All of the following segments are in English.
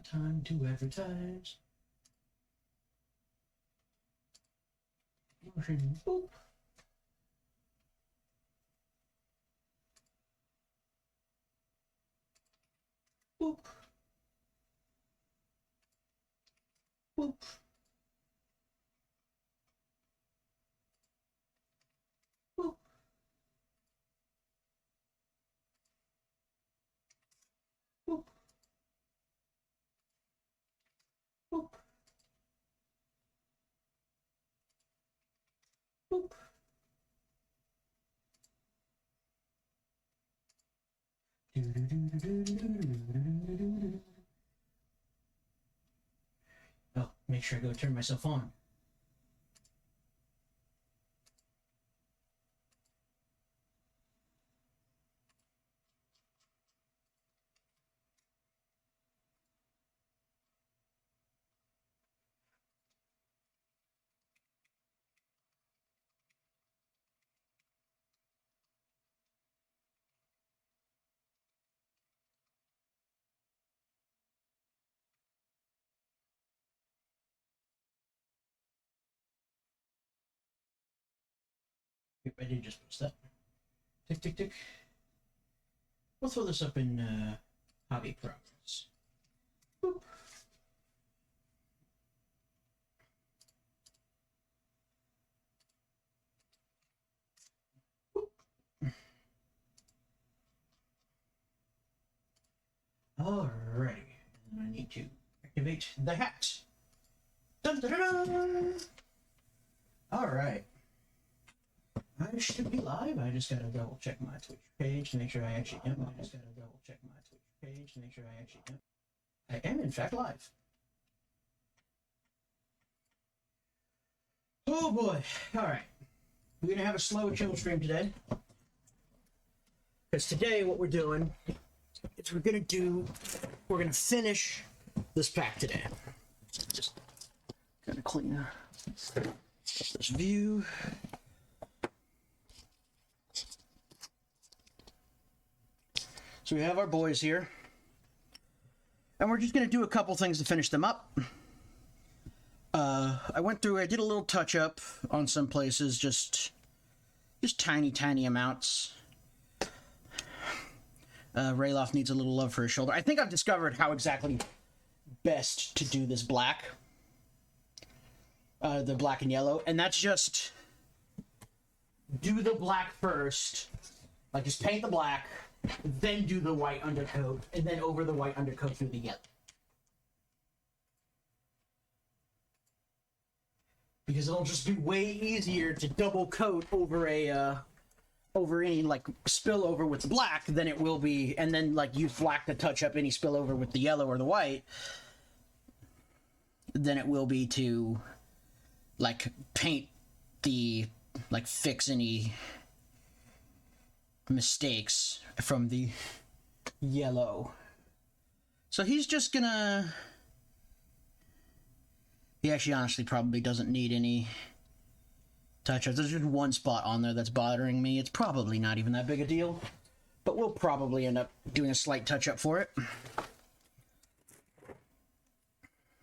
Time to advertise. Boop. Boop. Boop. Boop. Boop. Boop. Boop. Oh, make sure I go turn myself on. Yep, I did just post that. Tick, tick, tick. We'll throw this up in hobby progress. Boop. Boop. Alrighty. I need to activate the hat. Dun, dun, dun, dun. Alright. I should be live. I just gotta double check my Twitch page to make sure I actually am. I just gotta double check my Twitch page to make sure I actually am. I am, in fact, live. Oh boy. Alright. We're gonna have a slow chill stream today. Because today what we're doing is we're gonna finish this pack today. Just gotta clean this view. So we have our boys here, and we're just going to do a couple things to finish them up. I did a little touch up on some places, just tiny amounts. Rayloff needs a little love for his shoulder. I think I've discovered how exactly best to do this black. The black and yellow, and that's just do the black first, like just paint the black, then do the white undercoat, and then over the white undercoat through the yellow. Because it'll just be way easier to double coat over over any like spillover with the black than it will be, and then like use black to touch up any spillover with the yellow or the white, than it will be to like paint fix any mistakes from the yellow. So he's just gonna... He actually honestly probably doesn't need any touch-ups. There's just one spot on there that's bothering me. It's probably not even that big a deal, but we'll probably end up doing a slight touch-up for it.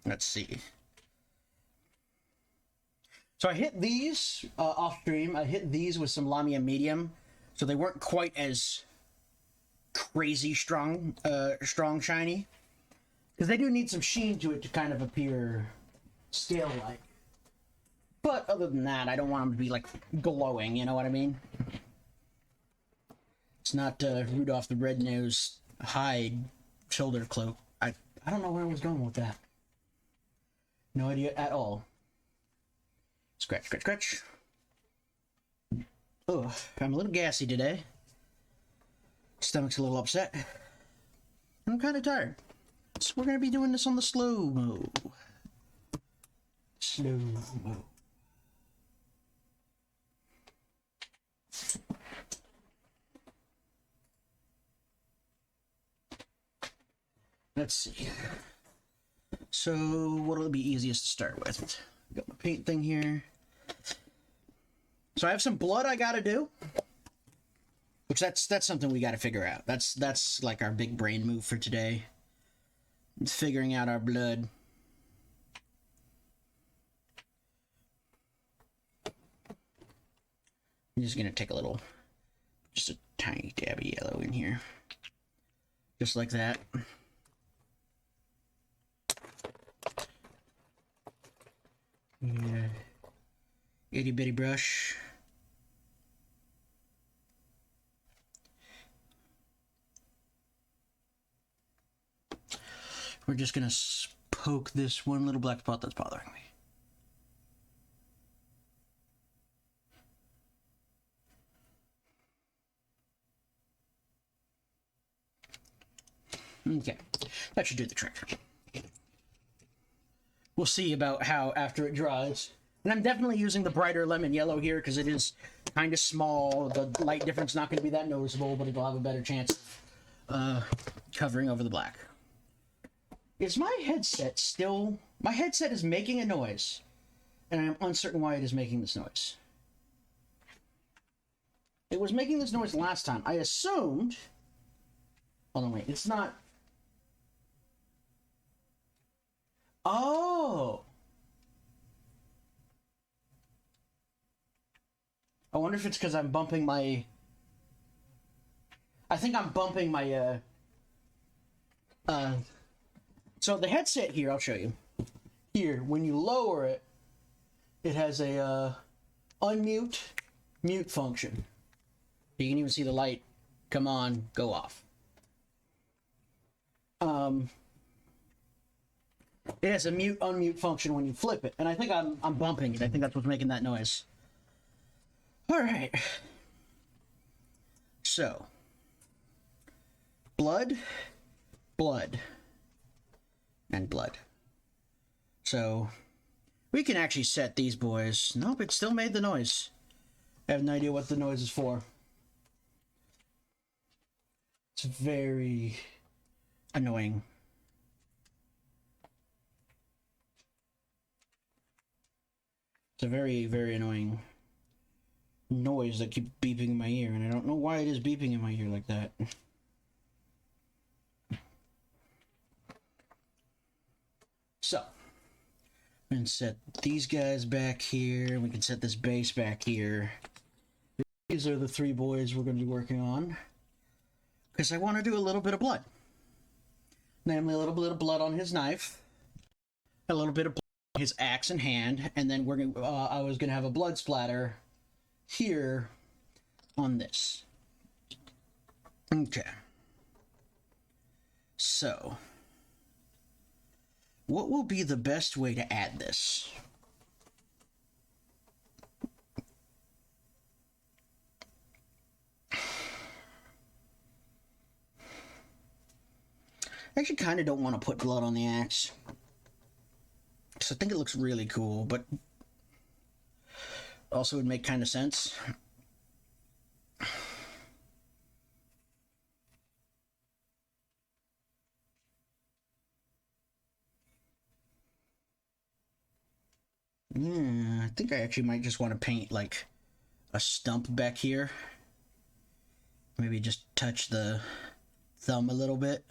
Let's see. So I hit these off stream. I hit these with some Lamia medium, so they weren't quite as crazy strong shiny, because they do need some sheen to it to kind of appear scale-like. But other than that, I don't want them to be like glowing. You know what I mean? It's not Rudolph the Red-Nosed hide shoulder cloak. I don't know where I was going with that. No idea at all. Scratch, scratch, scratch. Oh, I'm a little gassy today. Stomach's a little upset. I'm kind of tired. So we're going to be doing this on the slow-mo. Slow-mo. Let's see. So, what'll be easiest to start with? Got my paint thing here. So I have some blood I gotta do. Which that's something we got to figure out. That's like our big brain move for today. It's figuring out our blood. I'm just gonna take just a tiny dab of yellow in here. Just like that. Yeah. Itty bitty brush. We're just gonna poke this one little black spot that's bothering me. Okay, that should do the trick. We'll see about how after it dries. And I'm definitely using the brighter lemon yellow here because it is kind of small. The light difference is not going to be that noticeable, but it'll have a better chance of covering over the black. Is my headset still... My headset is making a noise, and I'm uncertain why it is making this noise. It was making this noise last time. I assumed... Hold on, wait. It's not... Oh! I wonder if it's because I'm bumping my... I think I'm bumping my, So the headset here, I'll show you. Here, when you lower it, it has a, unmute, mute function. You can even see the light come on, go off. It has a mute, unmute function when you flip it, and I think I'm bumping it. I think that's what's making that noise. All right. So, blood, blood, and blood. So, we can actually set these boys. Nope, it still made the noise. I have no idea what the noise is for. It's very annoying. It's a very, very annoying noise that keeps beeping in my ear, and I don't know why it is beeping in my ear like that. So, we can set these guys back here. We can set this base back here. These are the three boys we're going to be working on. Because I want to do a little bit of blood. Namely, a little bit of blood on his knife. A little bit of blood on his axe in hand. And then we're going I was going to have a blood splatter here on this. Okay. So, what will be the best way to add this? I actually kind of don't want to put blood on the axe. Because I think it looks really cool, but also would make kind of sense. Yeah, I think I actually might just want to paint like a stump back here. Maybe just touch the thumb a little bit.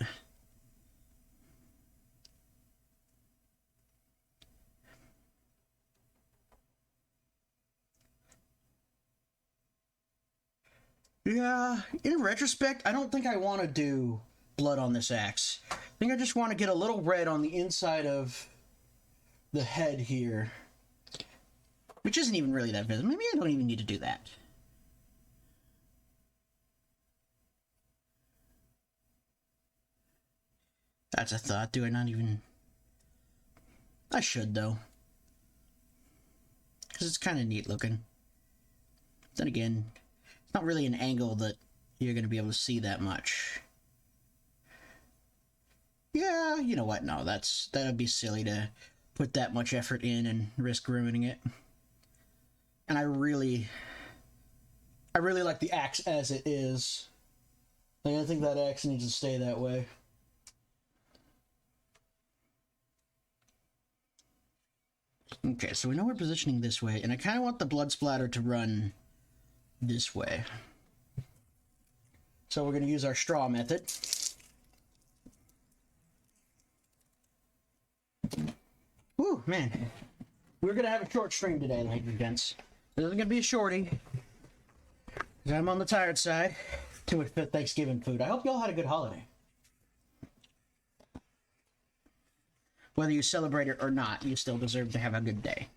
Yeah, in retrospect, I don't think I want to do blood on this axe. I think I just want to get a little red on the inside of the head here. Which isn't even really that visible. Maybe I don't even need to do that. That's a thought. Do I not even... I should, though. Because it's kind of neat looking. Then again, it's not really an angle that you're going to be able to see that much. Yeah, you know what? No, that would be silly to put that much effort in and risk ruining it. And I really like the axe as it is. Like, I think that axe needs to stay that way. Okay, so we know we're positioning this way, and I kind of want the blood splatter to run this way. So we're going to use our straw method. Whew, man. We're going to have a short stream today, ladies and gents. This isn't going to be a shorty. Because I'm on the tired side. Too much Thanksgiving food. I hope y'all had a good holiday. Whether you celebrate it or not, you still deserve to have a good day.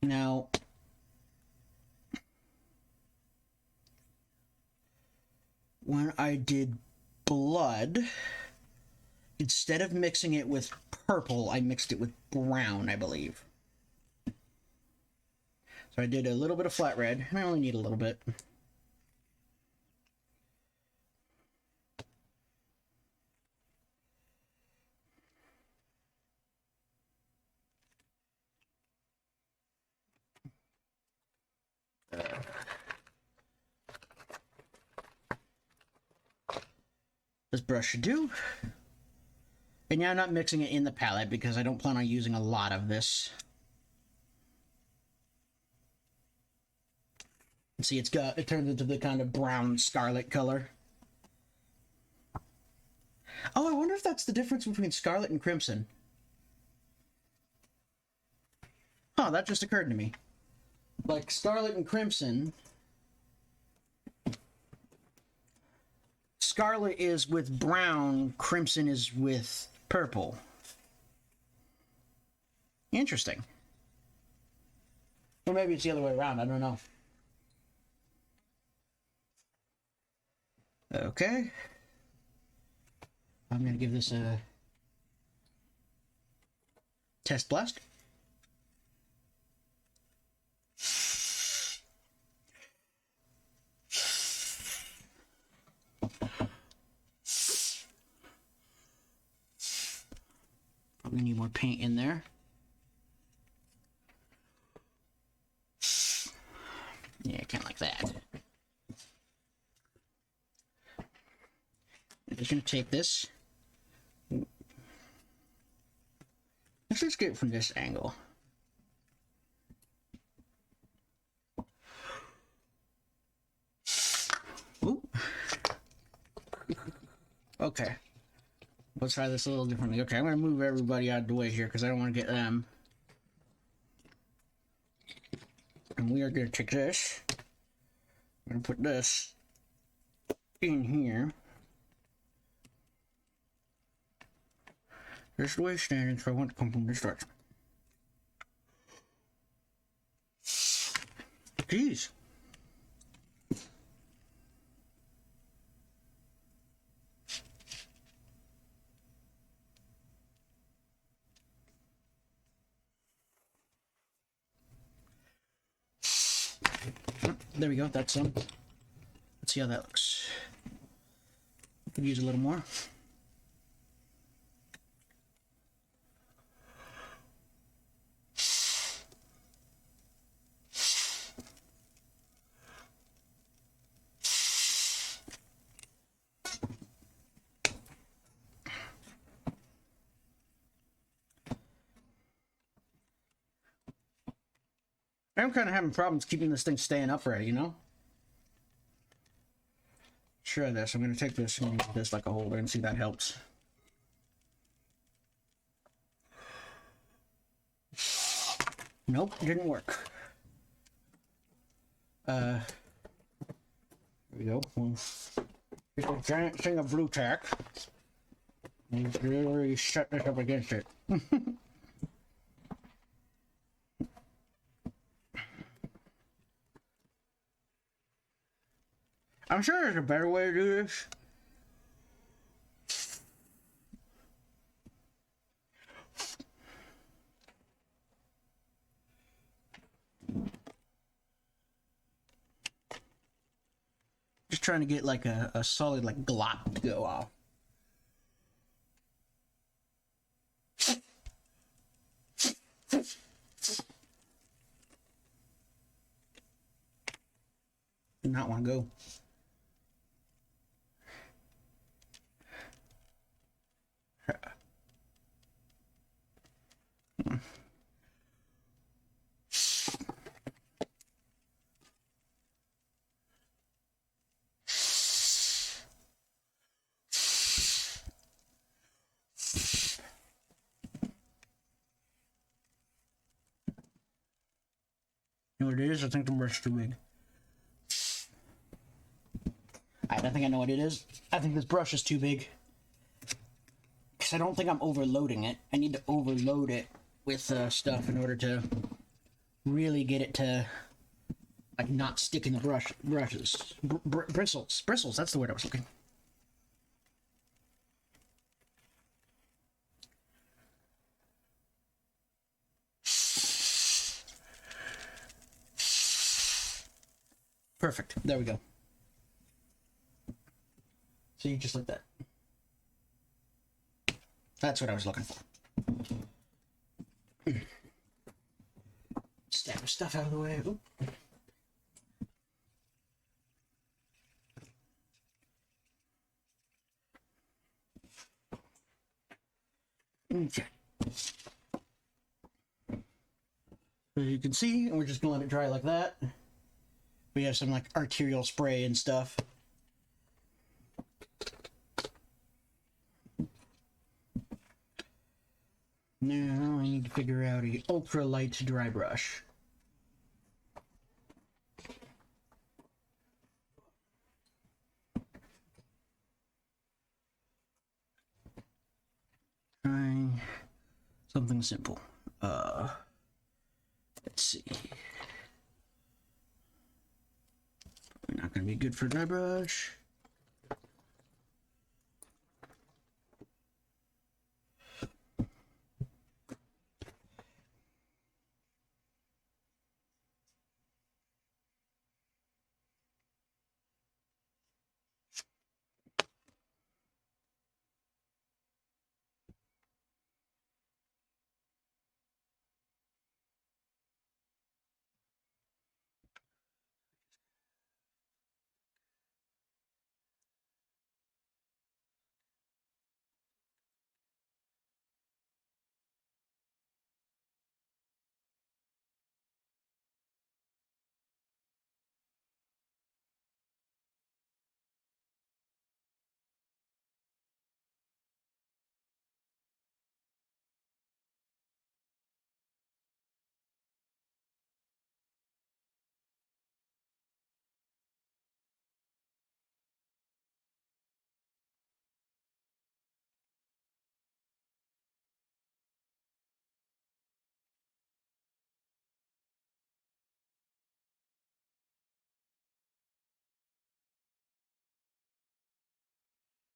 Now, when I did blood, instead of mixing it with purple, I mixed it with brown, I believe. So I did a little bit of flat red. I only need a little bit. This brush should do. And now I'm not mixing it in the palette because I don't plan on using a lot of this. See, it turns into the kind of brown scarlet color. Oh, I wonder if that's the difference between scarlet and crimson. Huh, that just occurred to me. Like scarlet and crimson. Scarlet is with brown, crimson is with purple. Interesting. Or maybe it's the other way around, I don't know. Okay. I'm going to give this a test blast. Probably need more paint in there. Yeah, kind of like that. I'm just going to take this. Let's just get it from this angle. Ooh. Okay. Let's try this a little differently. Okay, I'm going to move everybody out of the way here because I don't want to get them. And we are going to take this. I'm going to put this in here. This is the way it's standing, so I want to come from this direction. Jeez. There we go, that's some. Let's see how that looks. Could use a little more. I'm kind of having problems keeping this thing staying upright, you know? Try this. I'm going to take this and use this like a holder and see if that helps. Nope, didn't work. There we go. It's a giant thing of blue tack. And literally shut this up against it. I'm sure there's a better way to do this. Just trying to get like a solid like glop to go off. Do not want to go. You know what it is? I think the brush is too big. I think I know what it is. I think this brush is too big. Because I don't think I'm overloading it. I need to overload it with stuff in order to really get it to like not stick in the brushes. Bristles, that's the word I was looking. Perfect. There we go. See, just like that. That's what I was looking for. Stab stuff out of the way. Oop. Okay. So you can see, and we're just gonna let it dry like that. We have some like arterial spray and stuff. Now I need to figure out a ultra light dry brush. Try something simple. Let's see. Not gonna be good for a dry brush.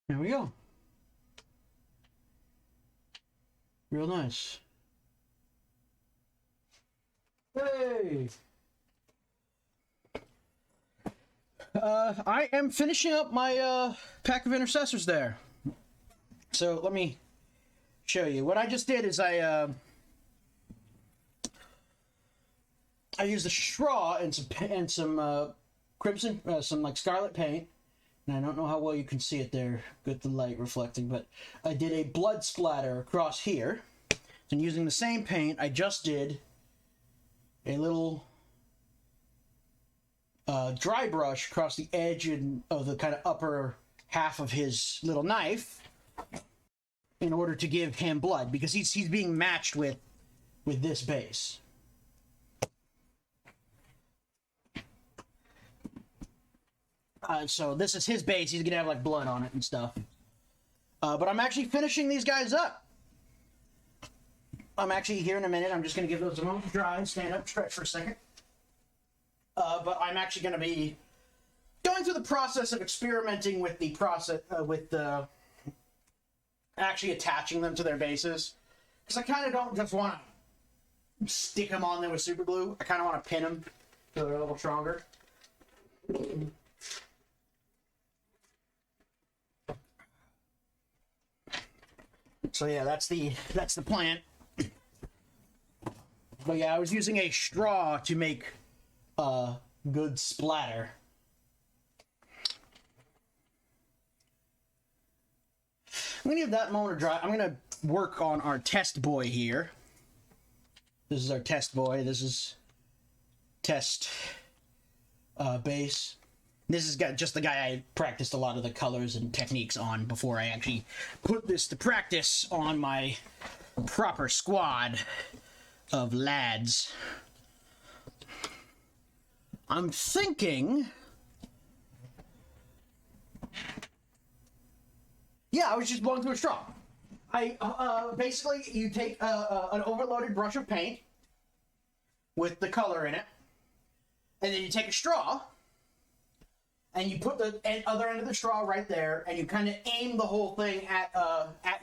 There we go. Real nice. Hey! I am finishing up my pack of intercessors there. So let me show you. What I just did is I used a straw and some crimson, some like scarlet paint. And I don't know how well you can see it there with the light reflecting, but I did a blood splatter across here. And using the same paint, I just did a little dry brush across the edge of the kind of upper half of his little knife in order to give him blood, because he's being matched with this base. So this is his base. He's gonna have like blood on it and stuff. But I'm actually finishing these guys up. I'm actually here in a minute. I'm just gonna give those a moment to dry and stand up, stretch for a second. But I'm actually gonna be going through the process of experimenting with the process actually attaching them to their bases, because I kind of don't just want to stick them on there with super glue. I kind of want to pin them so they're a little stronger. So yeah, that's the plan. But yeah, I was using a straw to make a good splatter. I'm gonna give that moment to dry. I'm gonna work on our test boy here. This is our test boy. This is test base. This is just the guy I practiced a lot of the colors and techniques on before I actually put this to practice on my proper squad of lads. I'm thinking... Yeah, I was just blowing through a straw. Basically, you take an overloaded brush of paint with the color in it, and then you take a straw, and you put the other end of the straw right there, and you kind of aim the whole thing at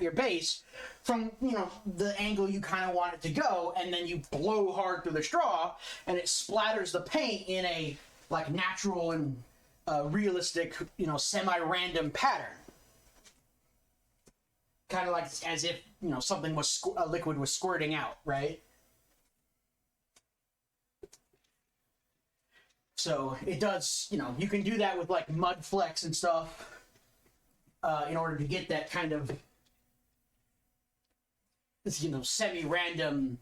your base from, you know, the angle you kind of want it to go, and then you blow hard through the straw, and it splatters the paint in a, like, natural and realistic, you know, semi-random pattern. Kind of like as if, you know, something was, a liquid was squirting out, right? So it does, you know, you can do that with like mud flecks and stuff in order to get that kind of, you know, semi-random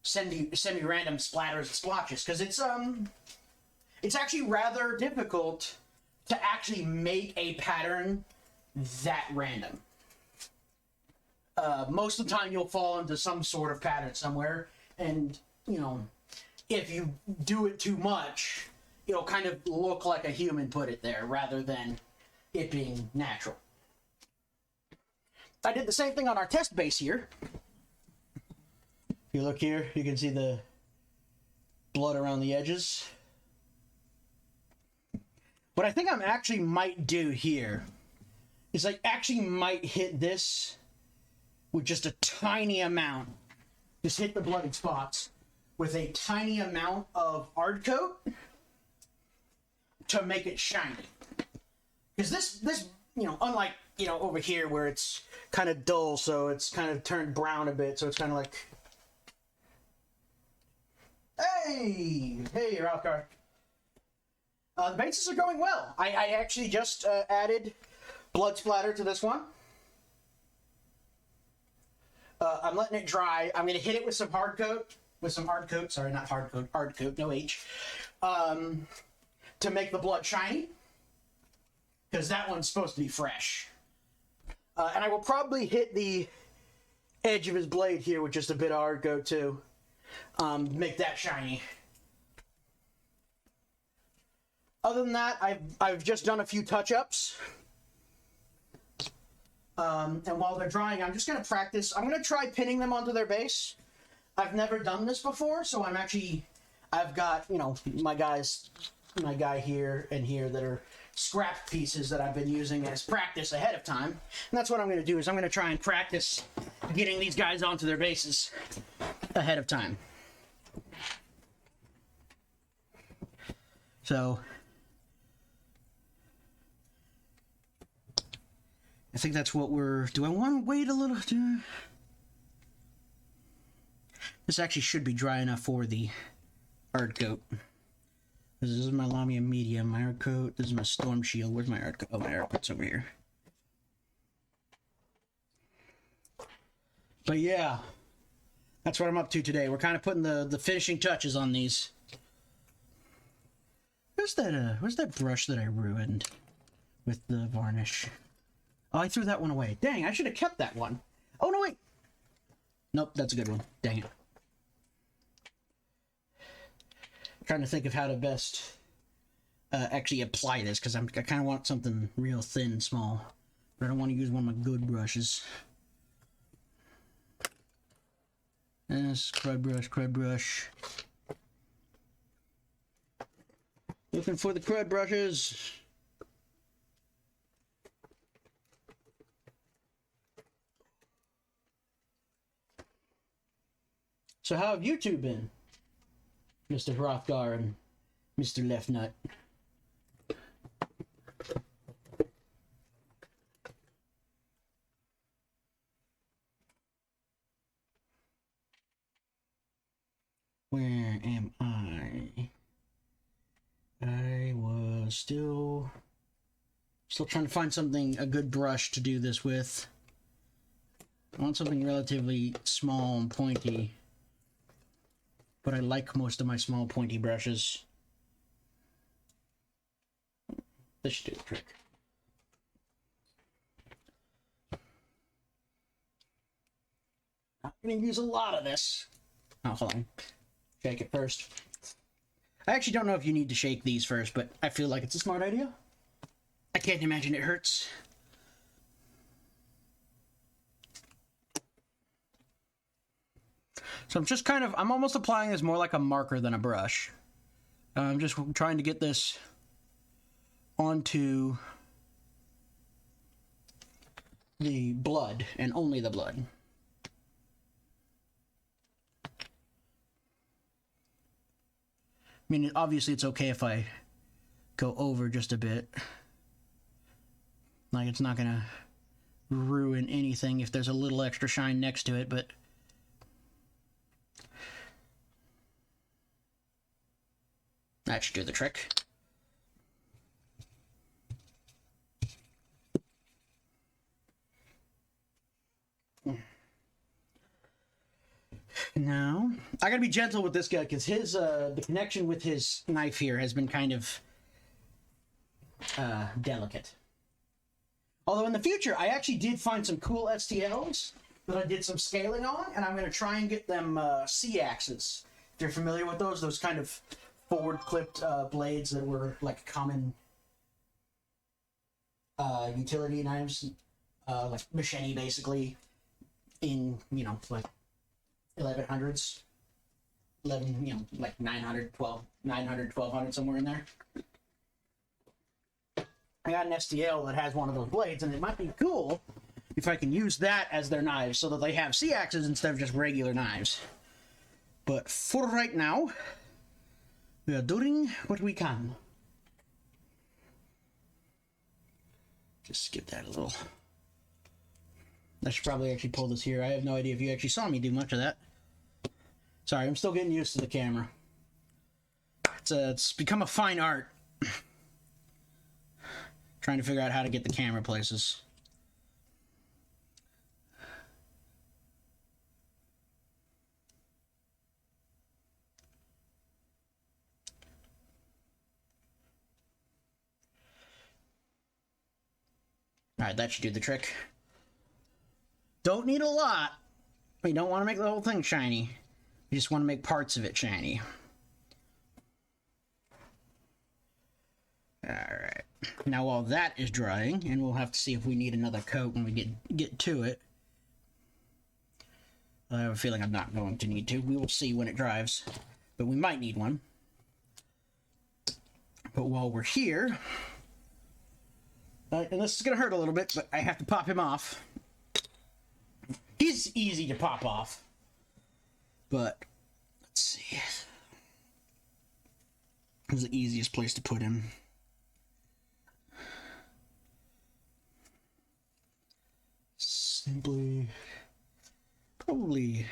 splatters and splotches, because it's actually rather difficult to actually make a pattern that random. Most of the time you'll fall into some sort of pattern somewhere, and, you know, if you do it too much, it'll kind of look like a human put it there rather than it being natural. I did the same thing on our test base here. If you look here, you can see the blood around the edges. What I think I actually might do here is I actually might hit this with just a tiny amount. Just hit the bloody spots with a tiny amount of hard coat to make it shiny. Because this, you know, unlike, you know, over here where it's kind of dull, so it's kind of turned brown a bit, so it's kind of like, hey, Ralphcar. The bases are going well. I actually just added blood splatter to this one. I'm letting it dry. I'm going to hit it with some hard coat. Sorry, not hard coat. Hard coat, no H. To make the blood shiny. Because that one's supposed to be fresh. And I will probably hit the edge of his blade here with just a bit of hard coat too. Make that shiny. Other than that, I've just done a few touch-ups. And while they're drying, I'm just going to practice. I'm going to try pinning them onto their base. I've never done this before, so I've got, you know, my guy here and here that are scrap pieces that I've been using as practice ahead of time. And that's what I'm going to do, is I'm going to try and practice getting these guys onto their bases ahead of time. So I think that's what do I want to wait a little? This actually should be dry enough for the hard coat. This is my Lamia medium, my hard coat. This is my storm shield. Where's my hard coat? Oh, my hard coat's over here. But yeah, that's what I'm up to today. We're kind of putting the finishing touches on these. Where's that brush that I ruined with the varnish? Oh, I threw that one away. Dang, I should have kept that one. Oh, no, wait. Nope, that's a good one. Dang it. Trying to think of how to best actually apply this, because I kind of want something real thin and small. But I don't want to use one of my good brushes. Yes, crud brush. Looking for the crud brushes. So how have you two been, Mr. Hrothgar and Mr. Leftnut? Where am I? I was still trying to find a good brush to do this with. I want something relatively small and pointy. But I like most of my small pointy brushes. This should do the trick. Not gonna use a lot of this. Oh, hold on. Shake it first. I actually don't know if you need to shake these first, but I feel like it's a smart idea. I can't imagine it hurts. So I'm just I'm almost applying this more like a marker than a brush. I'm just trying to get this onto the blood, and only the blood. I mean, obviously it's okay if I go over just a bit. Like, it's not gonna ruin anything if there's a little extra shine next to it, but that should do the trick. Now, I gotta be gentle with this guy because his the connection with his knife here has been kind of delicate. Although in the future, I actually did find some cool STLs that I did some scaling on, and I'm gonna try and get them C-axes. If you're familiar with those kind of forward-clipped blades that were like common utility knives, like machete basically, in, you know, like 1100s, like 900, 1200, somewhere in there. I got an STL that has one of those blades, and it might be cool if I can use that as their knives so that they have C-axes instead of just regular knives. But for right now, we are doing what we can. Just give that a little... I should probably actually pull this here. I have no idea if you actually saw me do much of that. Sorry, I'm still getting used to the camera. It's become a fine art. Trying to figure out how to get the camera places. Alright, that should do the trick. Don't need a lot. We don't want to make the whole thing shiny. We just want to make parts of it shiny. Alright. Now while that is drying, and we'll have to see if we need another coat when we get to it. I have a feeling I'm not going to need to. We will see when it dries. But we might need one. But while we're here... and this is going to hurt a little bit, but I have to pop him off. He's easy to pop off. But, let's see. This is the easiest place to put him. Simply, probably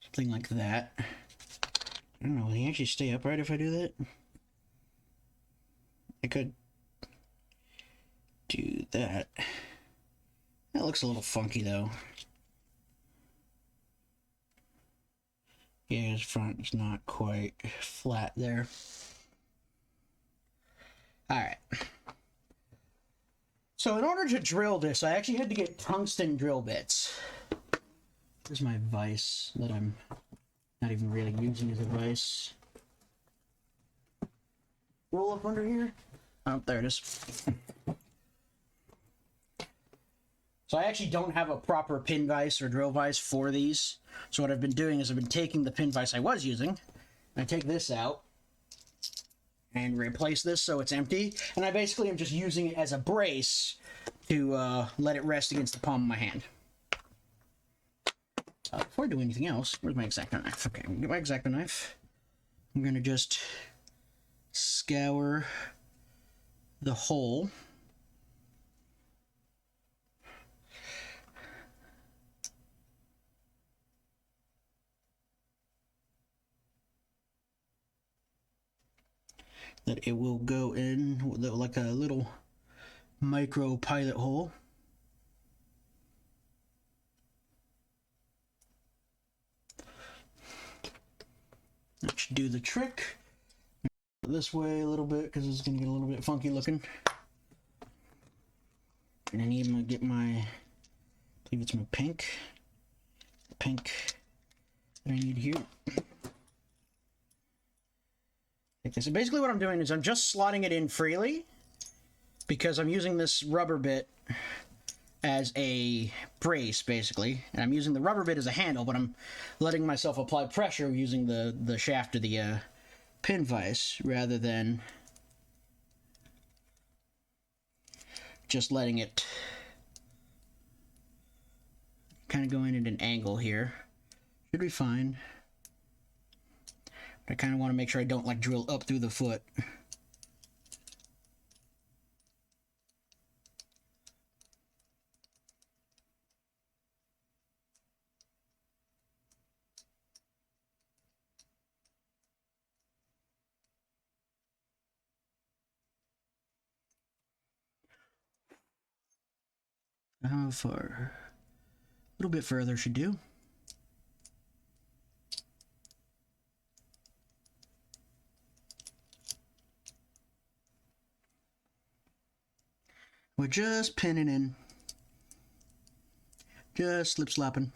something like that. I don't know, will he actually stay upright if I do that? I could do that. That looks a little funky though. Yeah, his front is not quite flat there. Alright. So in order to drill this, I actually had to get tungsten drill bits. Here's my vise that I'm not even really using as a vise. Roll up under here. Oh, there it is. So I actually don't have a proper pin vise or drill vise for these. So what I've been doing is I've been taking the pin vise I was using, and I take this out and replace this so it's empty. And I basically am just using it as a brace to let it rest against the palm of my hand. Before I do anything else, where's my X-Acto knife? Okay, I'm gonna get my X-Acto knife. I'm gonna just scour the hole. That it will go in with like a little micro pilot hole. That should do the trick. This way a little bit because it's going to get a little bit funky looking. And I need to get my, I believe it's my pink. The pink that I need here. like this. And basically what I'm doing is I'm just slotting it in freely because I'm using this rubber bit as a brace, basically. And I'm using the rubber bit as a handle, but I'm letting myself apply pressure using the shaft of the pin vise rather than just letting it kind of go in at an angle here. Should be fine. But I kind of want to make sure I don't like drill up through the foot. How far? A little bit further should do. We're just pinning in. Just slip slapping.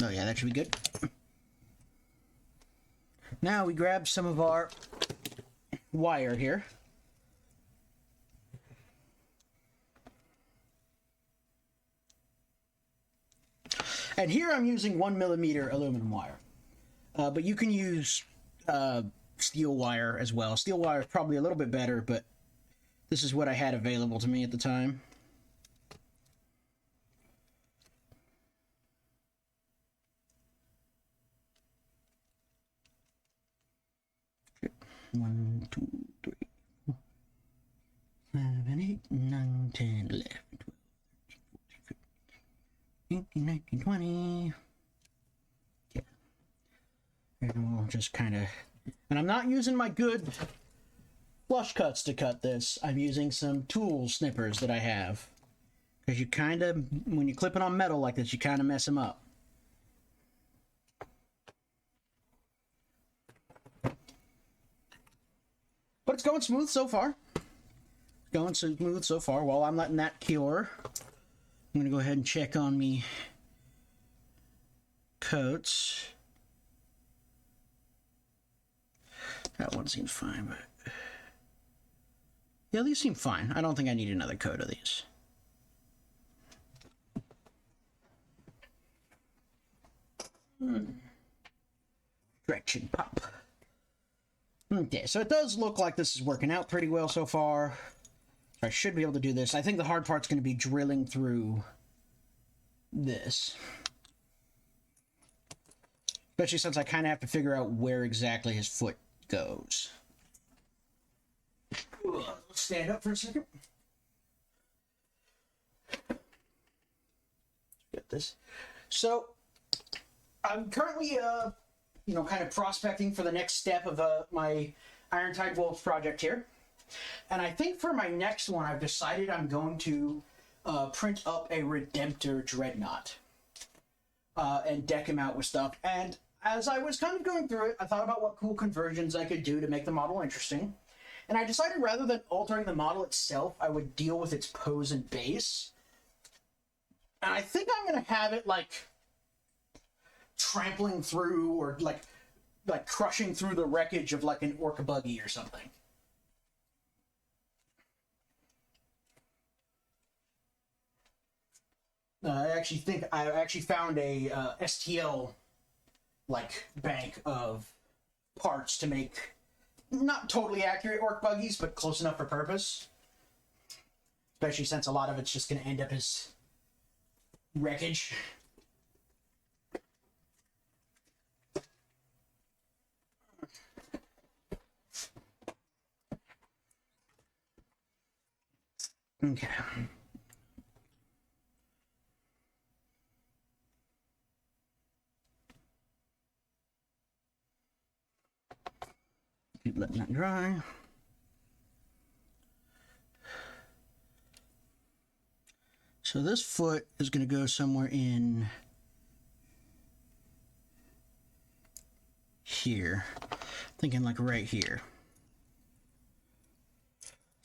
Oh yeah, that should be good. Now we grab some of our wire here. And here I'm using 1mm aluminum wire. But you can use steel wire as well. Steel wire is probably a little bit better, but this is what I had available to me at the time. One, two, three, 4, 7, 8, 9, 10, 11, 12, 13, 14, 15, 18, 19, 20. Yeah. And we'll just kind of... And I'm not using my good flush cuts to cut this. I'm using some tool snippers that I have. Because you kind of... When you clip it on metal like this, you kind of mess them up. But it's going smooth so far. Going smooth so far. While I'm letting that cure, I'm going to go ahead and check on me coats. That one seems fine, but... Yeah, these seem fine. I don't think I need another coat of these. Stretch and pop. Okay, so it does look like this is working out pretty well so far. I should be able to do this. I think the hard part's going to be drilling through this. Especially since I kind of have to figure out where exactly his foot goes. Let's stand up for a second. Get this. So, I'm currently, kind of prospecting for the next step of my Irontide Wolves project here. And I think for my next one, I've decided I'm going to print up a Redemptor Dreadnought and deck him out with stuff. And as I was kind of going through it, I thought about what cool conversions I could do to make the model interesting. And I decided rather than altering the model itself, I would deal with its pose and base. And I think I'm going to have it like trampling through or like crushing through the wreckage of like an orca buggy or something. I actually found a STL like bank of parts to make not totally accurate orc buggies, but close enough for purpose. Especially since a lot of it's just going to end up as wreckage. Okay. Keep letting that dry. So this foot is going to go somewhere in here. Thinking like right here.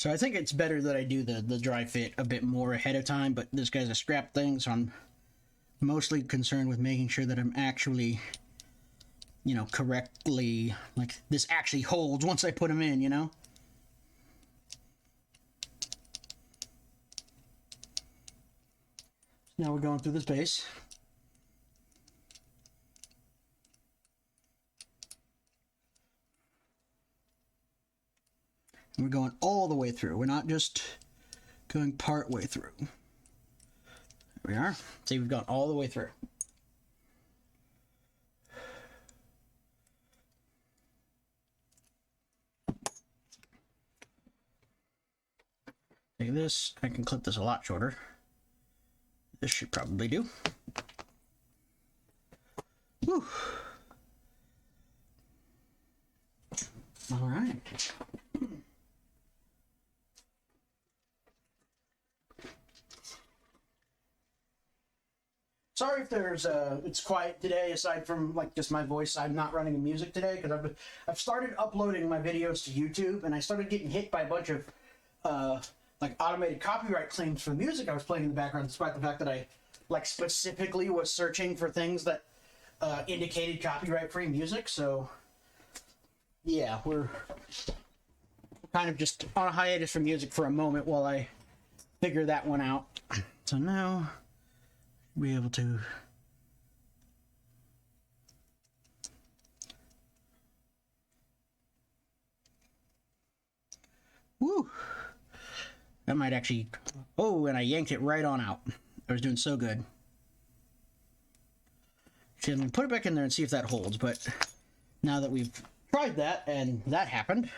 So I think it's better that I do the dry fit a bit more ahead of time, but this guy's a scrap thing, so I'm mostly concerned with making sure that I'm actually, you know, correctly, like, this actually holds once I put them in, you know? Now we're going through this base. And we're going all the way through. We're not just going part way through. There we are. See, we've gone all the way through. Take this. I can clip this a lot shorter. This should probably do. Whew. All right. Sorry if there's it's quiet today. Aside from like just my voice, I'm not running the music today because I've started uploading my videos to YouTube, and I started getting hit by a bunch of like automated copyright claims for the music I was playing in the background, despite the fact that I like specifically was searching for things that indicated copyright-free music. So yeah, we're kind of just on a hiatus from music for a moment while I figure that one out. So now be able to woo, that might actually, oh, and I yanked it right on out. I was doing so good. So I'm gonna put it back in there and see if that holds, but now that we've tried that and that happened,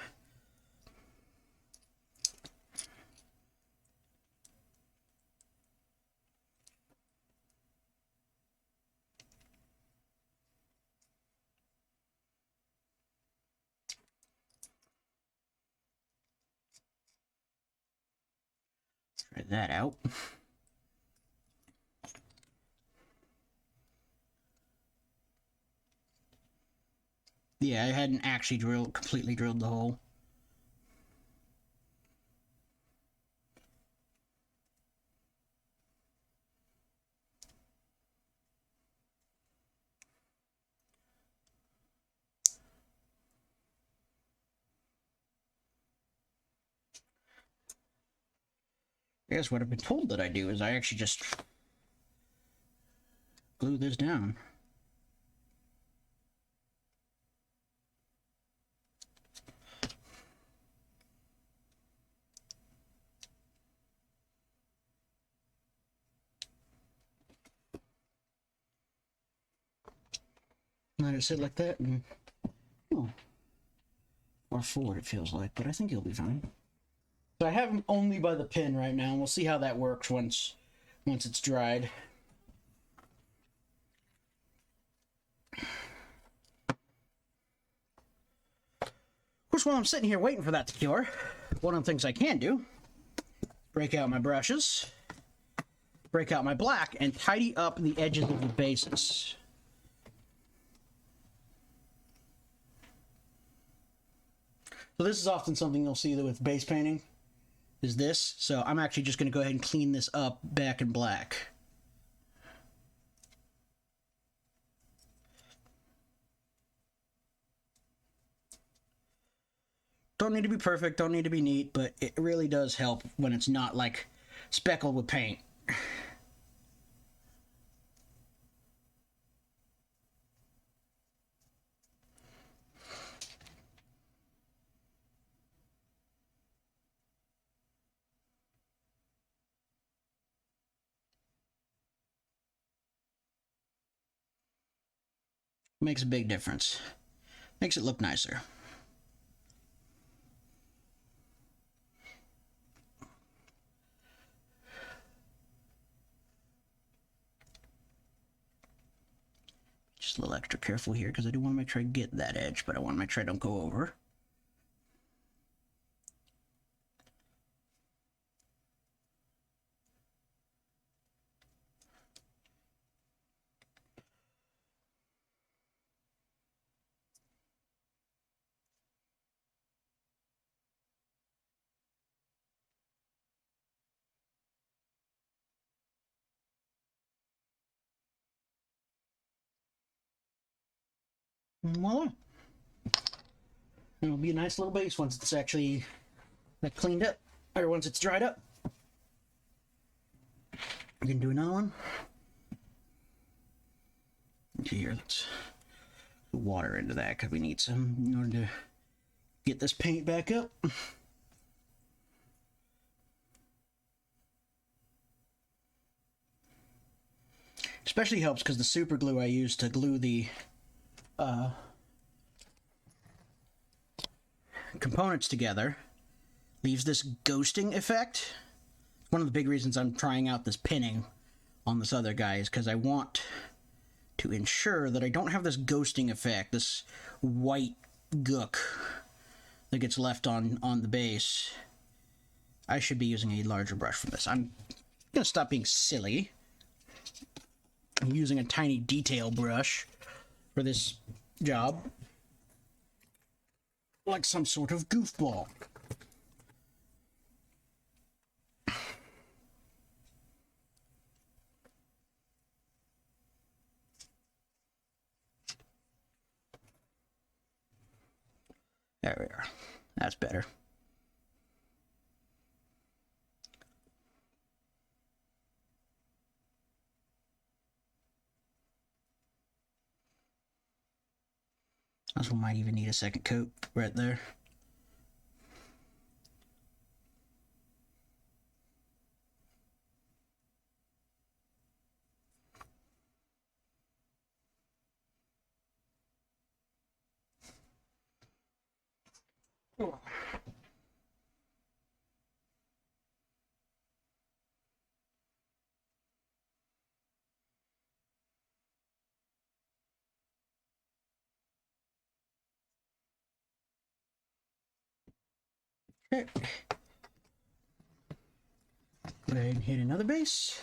try that out. Yeah, I hadn't actually completely drilled the hole. I guess what I've been told that I do is I actually just glue this down. Let it sit like that, and oh, or forward it feels like, but I think it'll be fine. So I have them only by the pin right now, and we'll see how that works once it's dried. Of course, while I'm sitting here waiting for that to cure, one of the things I can do, break out my brushes, break out my black, and tidy up the edges of the bases. So this is often something you'll see with base painting, is this. So I'm actually just going to go ahead and clean this up back in black. Don't need to be perfect, don't need to be neat, but it really does help when it's not like speckled with paint. Makes a big difference. Makes it look nicer. Just a little extra careful here because I do want to make sure I get that edge, but I want to make sure I don't go over. And voila. It'll be a nice little base once it's actually cleaned up, or once it's dried up. We can do another one. Okay, here, let's put water into that because we need some in order to get this paint back up. Especially helps because the super glue I used to glue the components together leaves this ghosting effect. One of the big reasons I'm trying out this pinning on this other guy is because I want to ensure that I don't have this ghosting effect, this white gook that gets left on the base. I should be using a larger brush for this. I'm gonna stop being silly. I'm using a tiny detail brush for this job, like some sort of goofball. There we are. That's better. This one might even need a second coat right there. Okay. Go ahead and hit another base.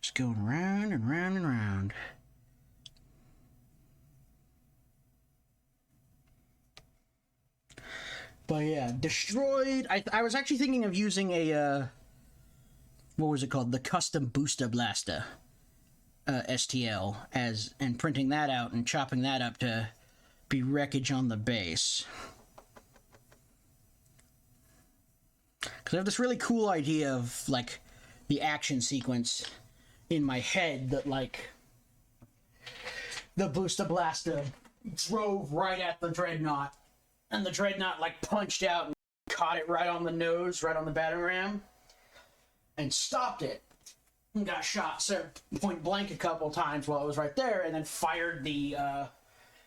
Just going round and round and round. But yeah, destroyed. I was actually thinking of using a what was it called? The custom Booster Blaster STL and printing that out and chopping that up to be wreckage on the base. Because I have this really cool idea of like the action sequence in my head that like the Booster Blaster drove right at the Dreadnought, and the Dreadnought like punched out and caught it right on the nose, right on the battering ram, and stopped it. And got shot point blank a couple times while it was right there, and then fired the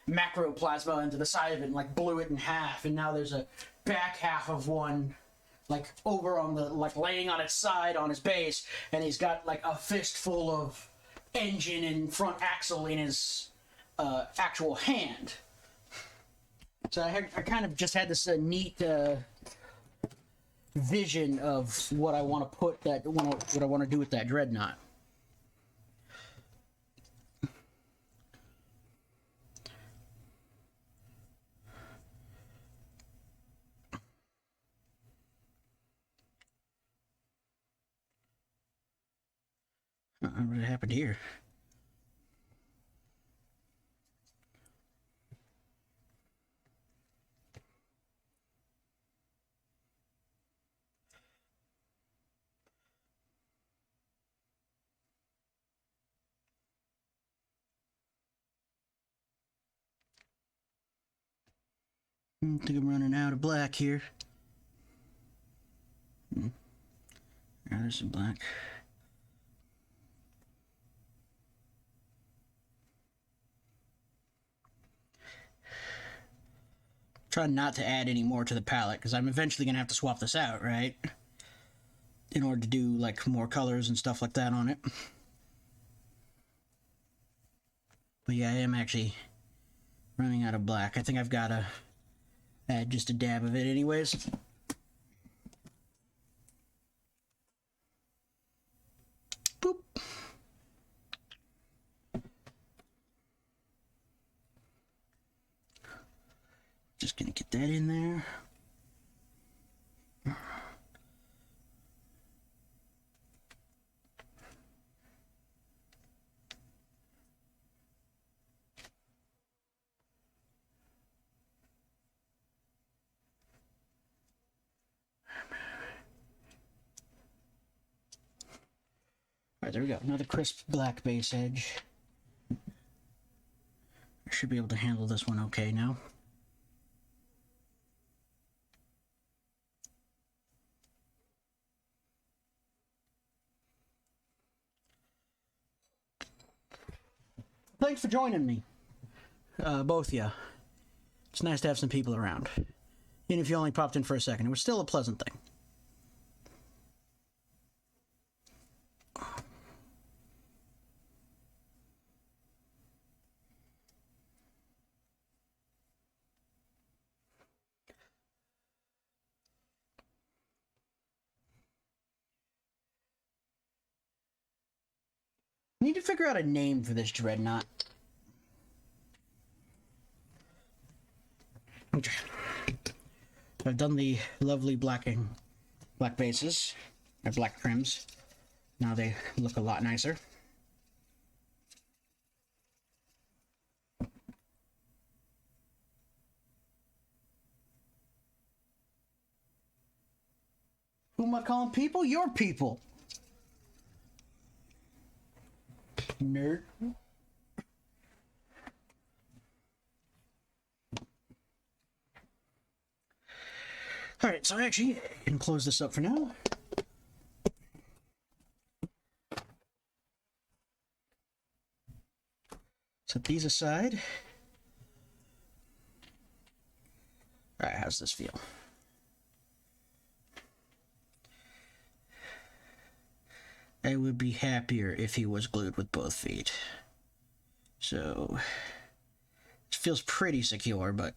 macro plasma into the side of it and like blew it in half. And now there's a back half of one like over on the like laying on its side on his base, and he's got like a fistful of engine and front axle in his actual hand. So I kind of just had this neat vision of what I want to put that what I want to do with that Dreadnought. What happened here? I think I'm running out of black here. There's some black. Try not to add any more to the palette because I'm eventually gonna have to swap this out, right? In order to do like more colors and stuff like that on it. But yeah, I am actually running out of black. I think I've gotta add just a dab of it anyways. Boop. gonna get that in there. Alright, there we go. Another crisp black base edge. I should be able to handle this one okay now. Thanks for joining me, both of you. It's nice to have some people around. Even if you only popped in for a second, it was still a pleasant thing. I need to figure out a name for this dreadnought. I've done the lovely black bases, or black trims. Now they look a lot nicer. Who am I calling people? Your people. Nerd. Alright, so I actually can close this up for now. Set these aside. Alright, how's this feel? I would be happier if he was glued with both feet. So, it feels pretty secure, but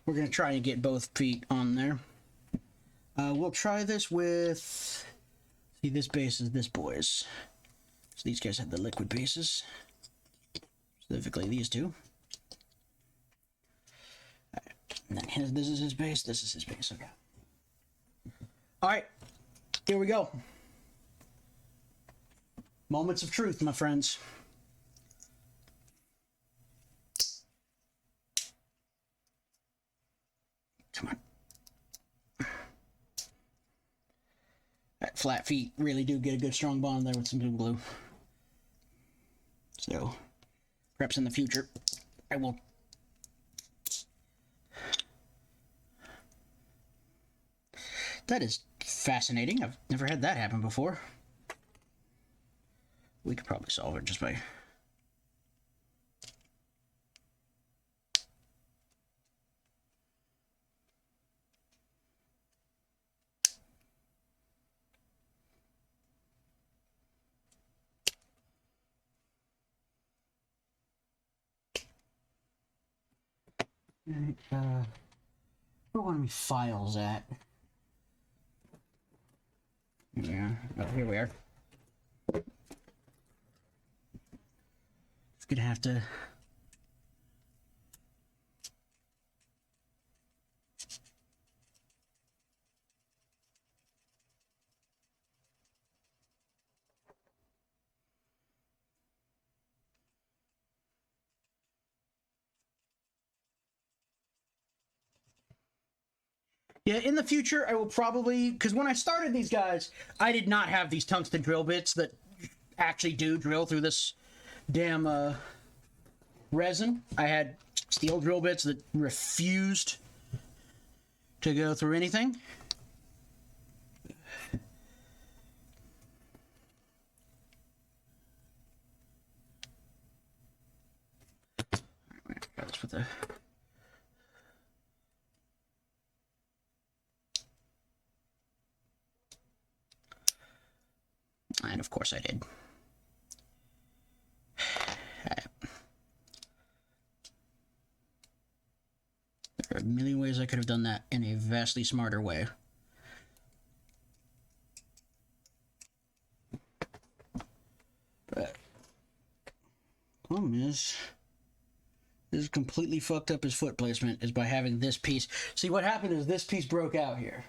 we're going to try and get both feet on there. We'll try this with, see, this base is this boy's. So these guys have the liquid bases, specifically these two. Right. And then this is his base, this is his base, okay. Alright, here we go. Moments of truth, my friends. Come on. That flat feet really do get a good strong bond there with some good glue. So, perhaps in the future, I will. That is fascinating. I've never had that happen before. We could probably solve it just by... where one of my files at? Yeah, oh, here we are. Just gonna have to... Yeah, in the future, I will probably... Because when I started these guys, I did not have these tungsten drill bits that actually do drill through this damn resin. I had steel drill bits that refused to go through anything. Let's put the... And of course I did. There are a million ways I could have done that in a vastly smarter way. But problem is, This is completely fucked up his foot placement is by having this piece. See, what happened is this piece broke out here.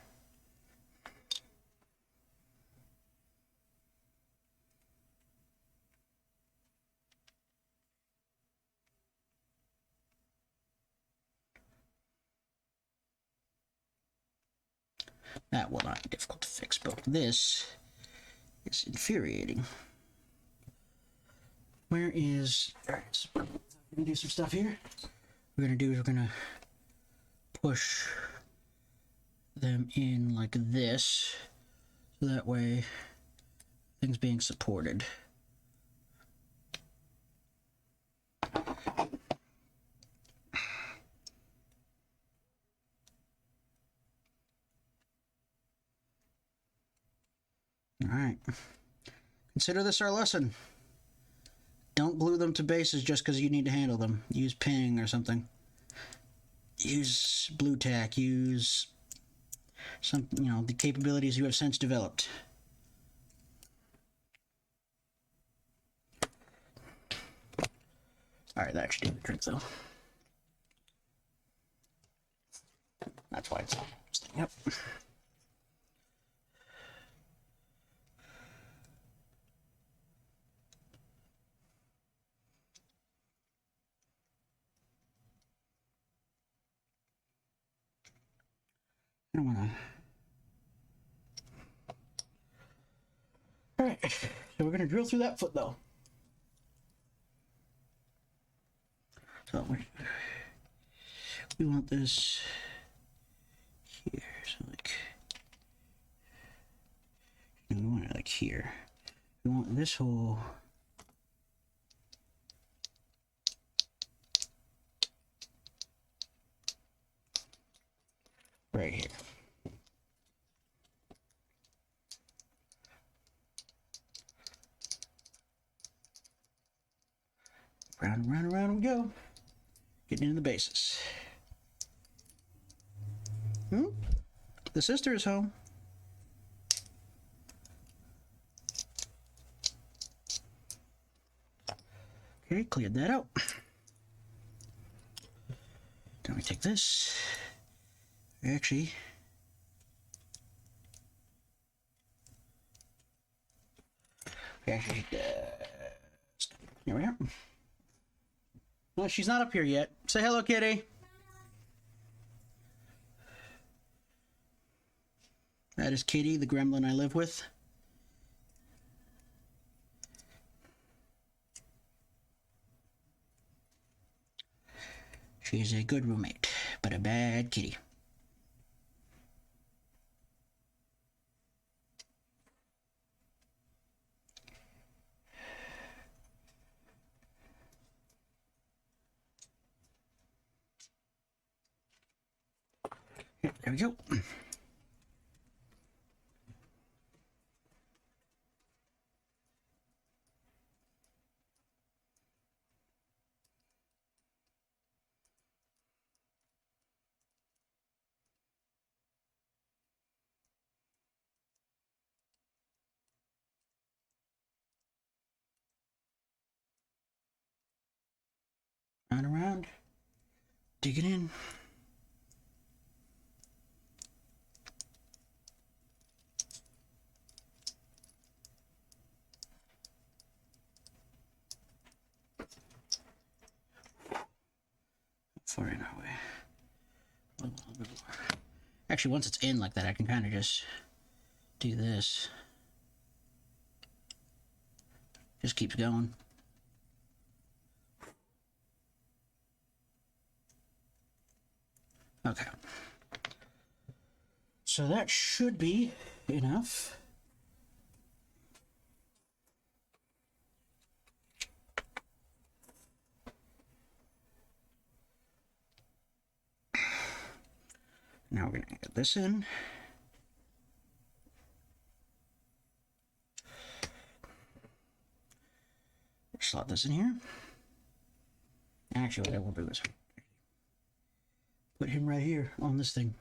That will not be difficult to fix, but this is infuriating. Where is... Alright, we're gonna do some stuff here. What we're gonna do is we're gonna push them in like this, so that way things being supported. Alright. Consider this our lesson. Don't glue them to bases just because you need to handle them. Use ping or something. Use blue tack. Use some, the capabilities you have since developed. Alright, that should do the trick though. That's why it's staying up. I don't want to... Alright, so we're going to drill through that foot though. So we want this here, so like, we want it like here. We want this hole right here. Round and round and round we go. Getting into the bases. The sister is home. Okay, cleared that out. Then we take this. Actually, here we are. Well, she's not up here yet. Say hello, kitty. That is Kitty, the gremlin I live with. She's a good roommate, but a bad kitty. There we go. Round and around. Dig it in. Far in our way. A little bit more. Actually, once it's in like that, I can kind of just do this. Just keeps going. Okay. So that should be enough. Now we're going to add this in. Slot this in here. Actually, what I will do is put him right here on this thing.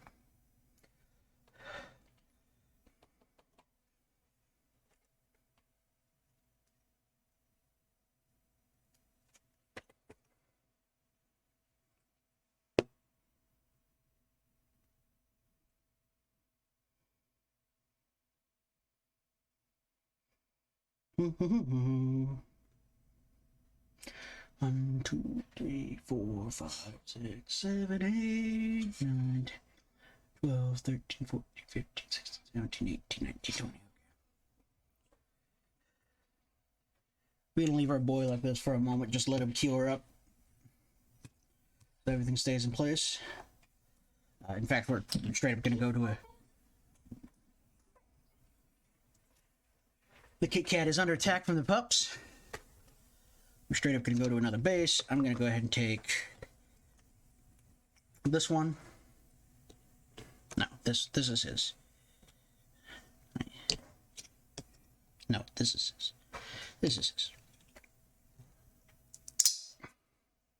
1, 2, 3, 4, 5, 6, 7, 8, 9, 12, 13, 14, 15, 16, 17, 18, 19, 20. We can leave our boy like this for a moment, just let him cure up so everything stays in place. In fact, we're straight up going to go to the Kit Kat is under attack from the pups. We're straight up going to go to another base. I'm going to go ahead and take this one. No, this is his. No, this is his. This is his.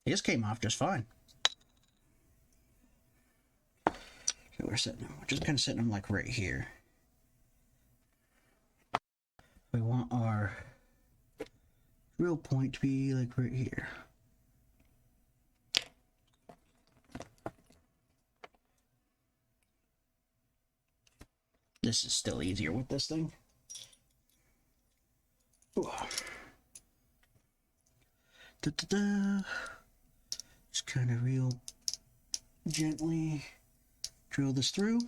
His came off just fine. So we're setting him. We're just kind of setting him like right here. We want our drill point to be like right here. This is still easier with this thing. Ooh. Da, da, da. Just kind of real gently drill this through.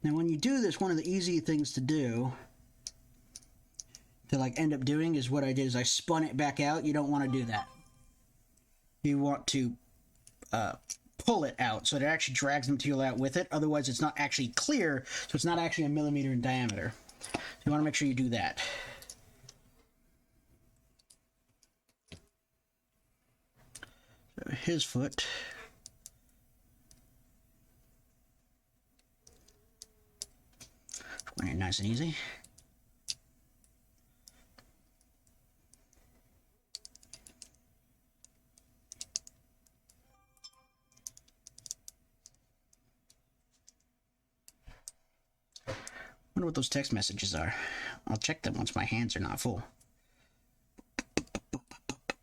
Now when you do this, one of the easy things to do to like end up doing is what I did is I spun it back out. You don't want to do that. You want to pull it out so that it actually drags the material out with it. Otherwise it's not actually clear, so it's not actually a millimeter in diameter. So you want to make sure you do that. So his foot. Going in nice and easy. Wonder what those text messages are. I'll check them once my hands are not full.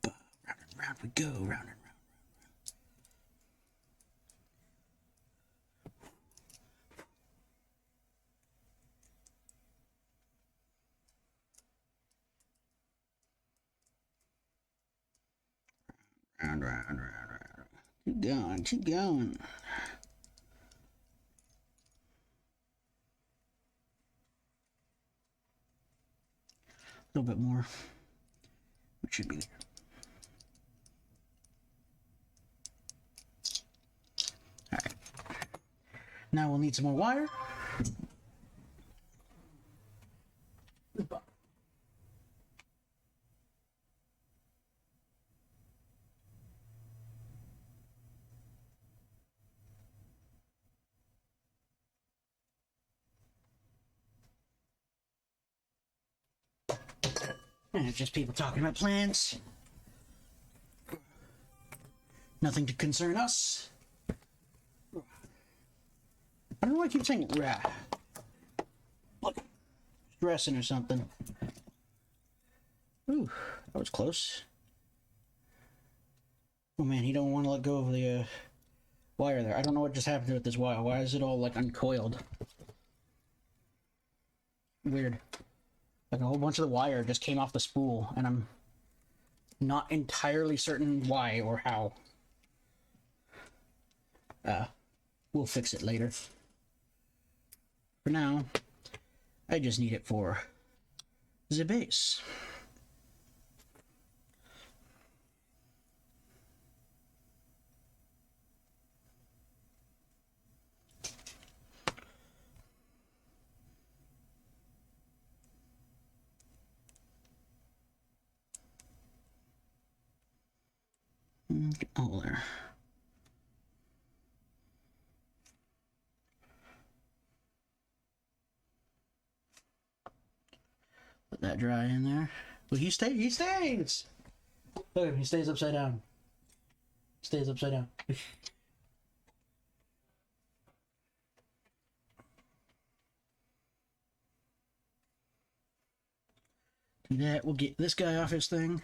Round and round we go, round and round. Round, round, round, round. Keep going, keep going. A little bit more. It should be there. Alright. Now we'll need some more wire. And it's just people talking about plans. Nothing to concern us. I don't know why I keep saying rah. Look, stressing or something. Ooh, that was close. Oh man, he don't want to let go of the wire there. I don't know what just happened with this wire. Why is it all like uncoiled? Weird. Like a whole bunch of the wire just came off the spool, and I'm not entirely certain why or how. We'll fix it later. For now, I just need it for the base. Oh, there. Let that dry in there. Well, he stays. Look at him, he stays upside down. Stays upside down. Do that. We'll get this guy off his thing.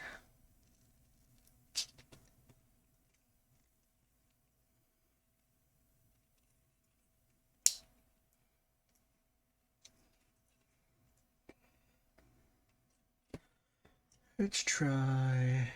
Let's try...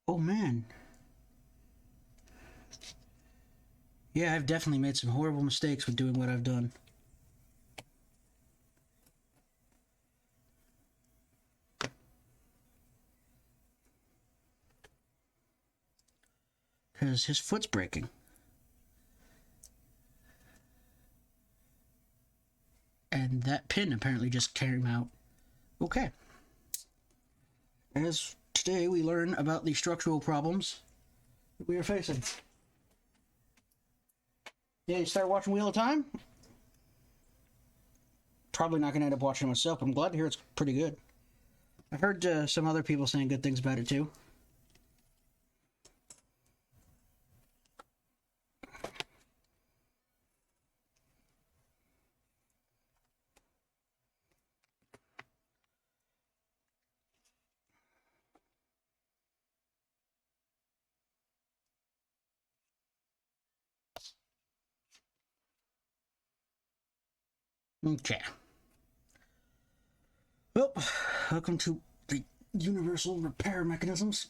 Oh, man. Yeah, I've definitely made some horrible mistakes with doing what I've done. Because his foot's breaking. And that pin apparently just came out okay. As today we learn about the structural problems that we are facing. Yeah, you start watching Wheel of Time? Probably not going to end up watching it myself, but I'm glad to hear it's pretty good. I've heard some other people saying good things about it too. Okay. Well, welcome to the universal repair mechanisms.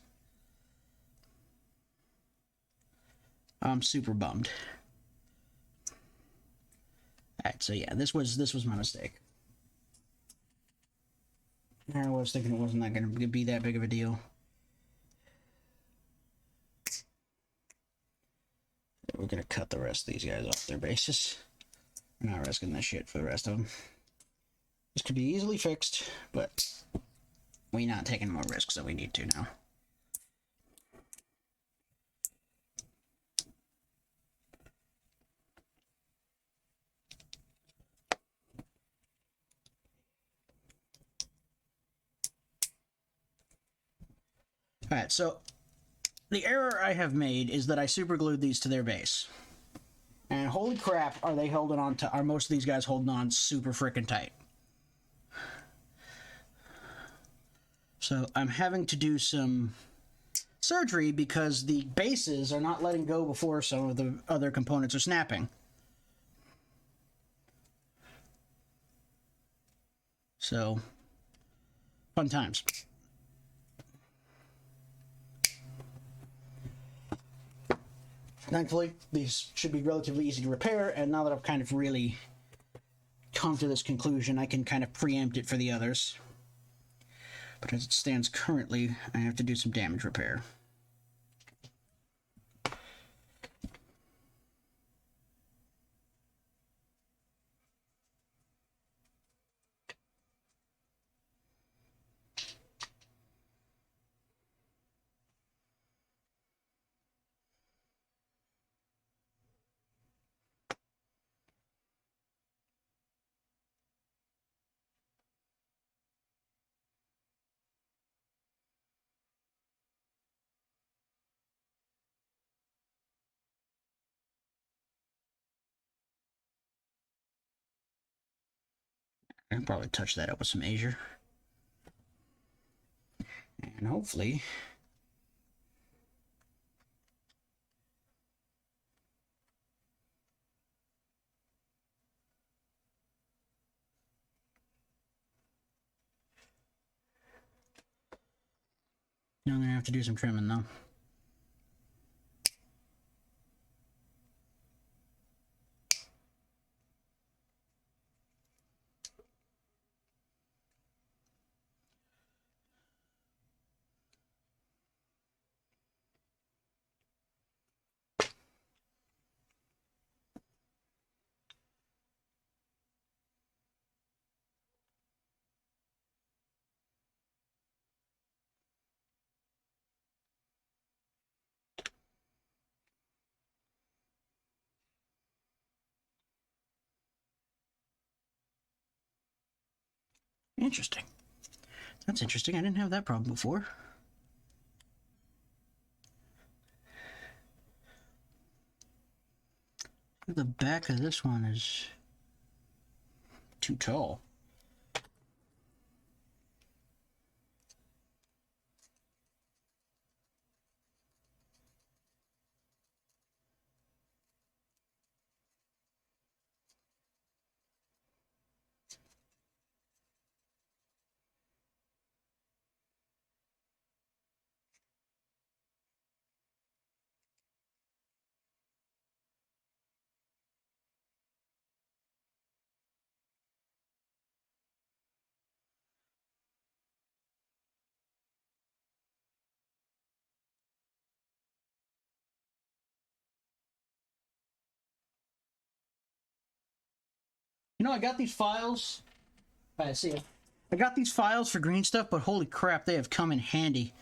I'm super bummed. Alright, so yeah, this was my mistake. I was thinking it wasn't going to be that big of a deal. We're going to cut the rest of these guys off their bases. We're not risking this shit for the rest of them. This could be easily fixed, but we're not taking more risks than we need to now. Alright, so the error I have made is that I super glued these to their base. And holy crap, are they holding on to, are most of these guys holding on super freaking tight. So I'm having to do some surgery because the bases are not letting go before some of the other components are snapping. So, fun times. Thankfully, these should be relatively easy to repair, and now that I've kind of really come to this conclusion, I can kind of preempt it for the others. But as it stands currently, I have to do some damage repair. I can probably touch that up with some azure. And hopefully... I'm going to have to do some trimming, though. Interesting. That's interesting. I didn't have that problem before. The back of this one is too tall. You know, I got these files. I see it. I got these files for green stuff, but holy crap, they have come in handy.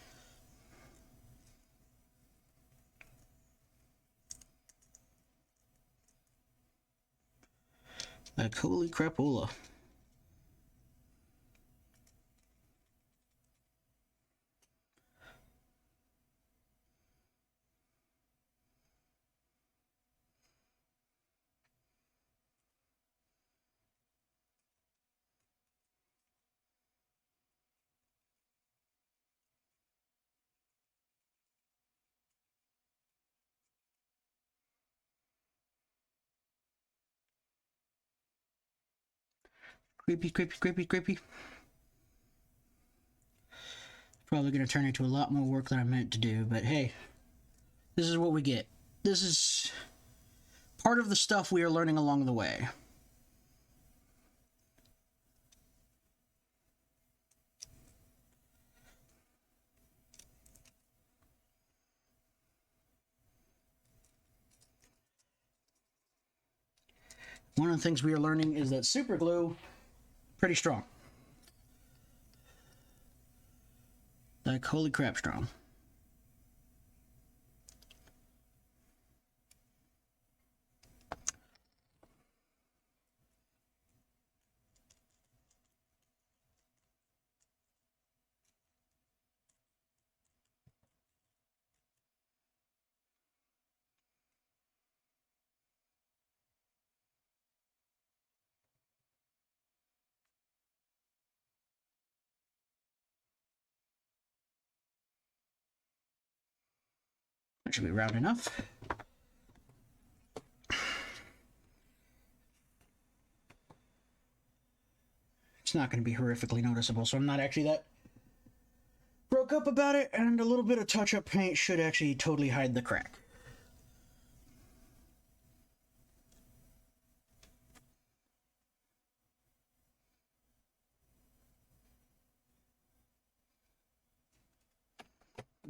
Like, holy crapola. Creepy, creepy, creepy, creepy. Probably going to turn into a lot more work than I meant to do, but hey, this is what we get. This is part of the stuff we are learning along the way. One of the things we are learning is that super glue, pretty strong. Like, holy crap strong. That should be round enough. It's not going to be horrifically noticeable, so I'm not actually that broke up about it, and a little bit of touch-up paint should actually totally hide the crack.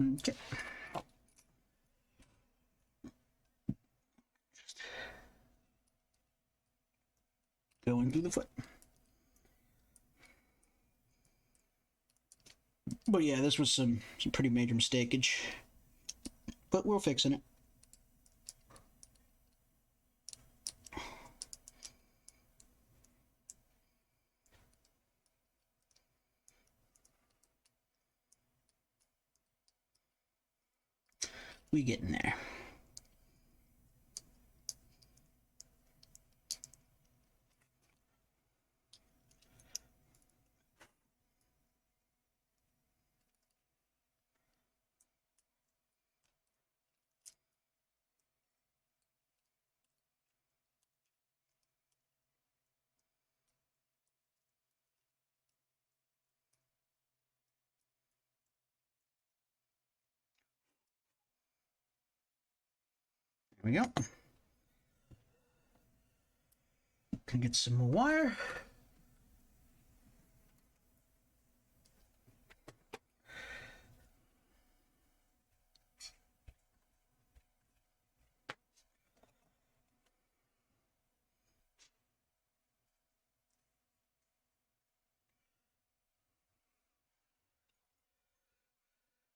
Okay. Just going through the foot. But yeah, this was some pretty major mistakeage. But we're fixing it. We getting there. There we go. Can get some more wire.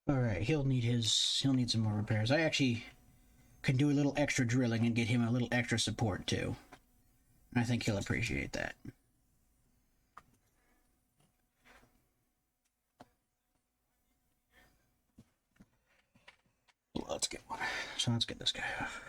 All right, he'll need some more repairs. I actually can do a little extra drilling and get him a little extra support too. I think he'll appreciate that. Let's get one. So let's get this guy off.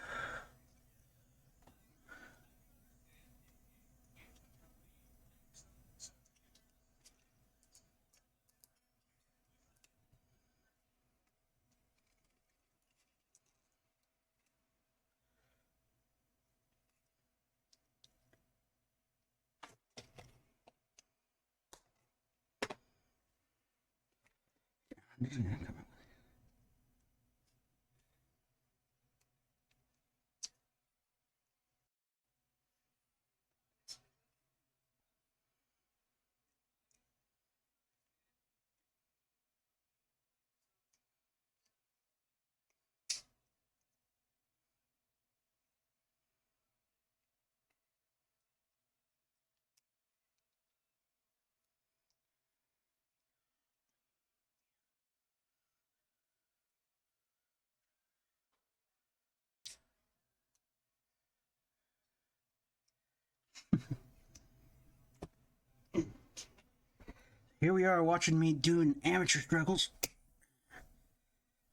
Here we are watching me doing amateur struggles.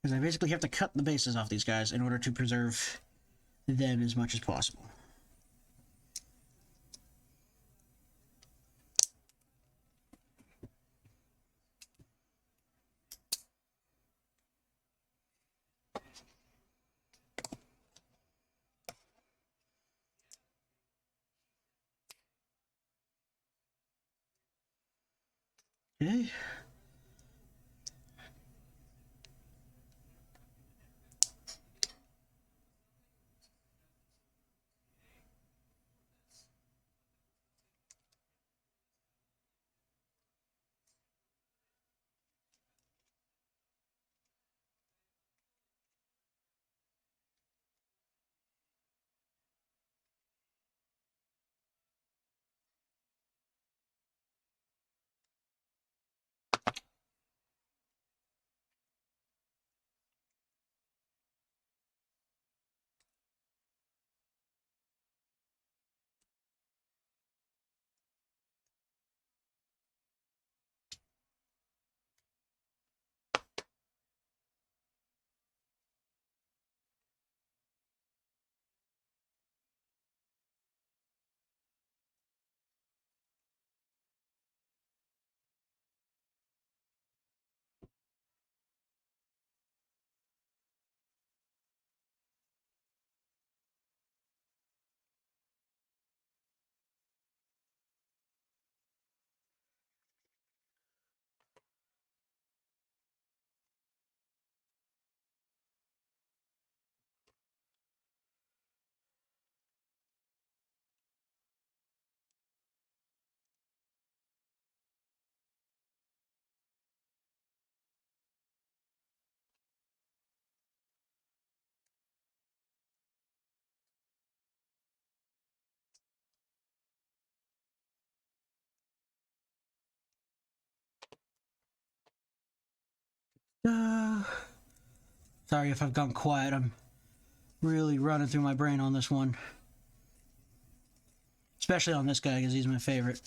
Because I basically have to cut the bases off these guys in order to preserve them as much as possible. Okay. Sorry if I've gone quiet. I'm really running through my brain on this one. Especially on this guy, because he's my favorite.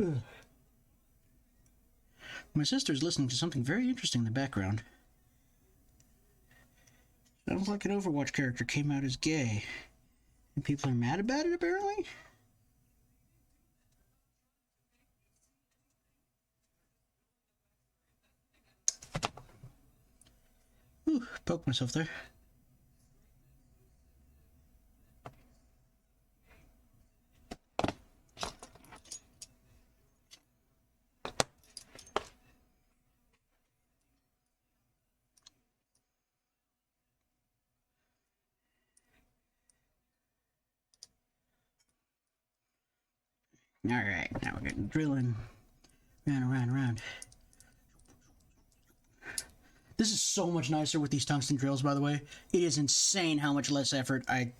Ugh. My sister's listening to something very interesting in the background. Sounds like an Overwatch character came out as gay. And people are mad about it, apparently? Ooh, poked myself there. Alright, now we're getting drilling. Round. This is so much nicer with these tungsten drills, by the way. It is insane how much less effort I...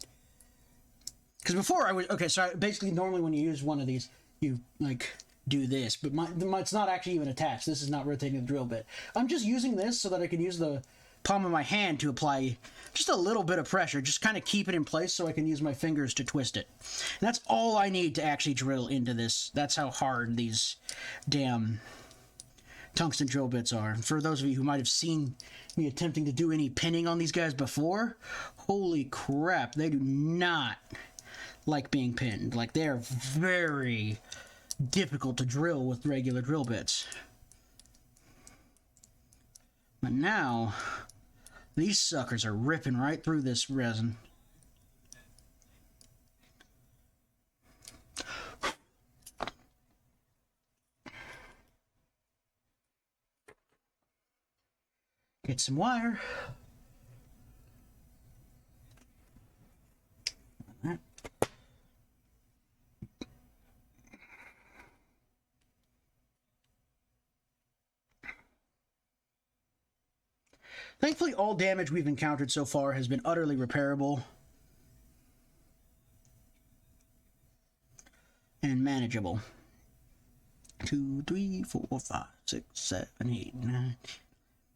Because before I was... Okay, so basically normally when you use one of these, you, like, do this. But it's not actually even attached. This is not rotating the drill bit. I'm just using this so that I can use the palm of my hand to apply just a little bit of pressure. Just kind of keep it in place so I can use my fingers to twist it. And that's all I need to actually drill into this. That's how hard these damn tungsten drill bits are. For those of you who might have seen me attempting to do any pinning on these guys before, holy crap, they do not like being pinned. Like, they're very difficult to drill with regular drill bits. But now, these suckers are ripping right through this resin. Get some wire. Thankfully, all damage we've encountered so far has been utterly repairable and manageable. 2, 3, 4, 5, 6, 7, 8, 9,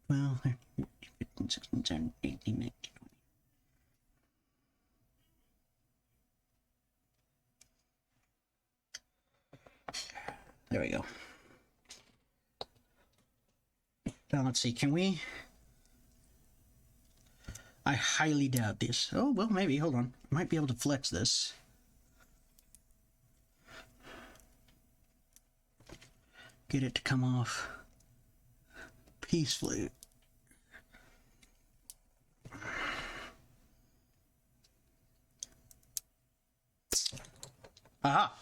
12, 13, 15, 16, 17, 18, 19, 20. There we go. Now let's see, can we... I highly doubt this. Oh, well, maybe. Hold on. I might be able to flex this. Get it to come off peacefully. Aha!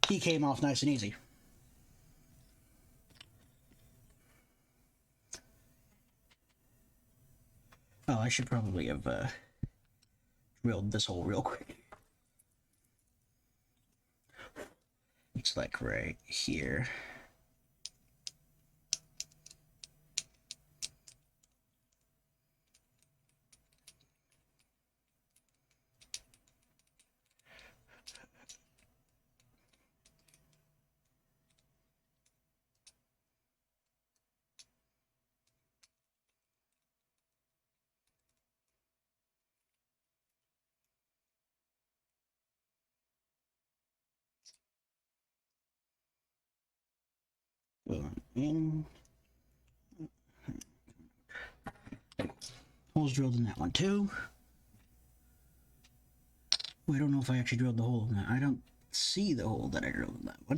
He came off nice and easy. Oh, I should probably have drilled this hole real quick. It's like right here. In. Holes drilled in that one too. Oh, I don't know if I actually drilled the hole in that. I don't see the hole that I drilled in that one.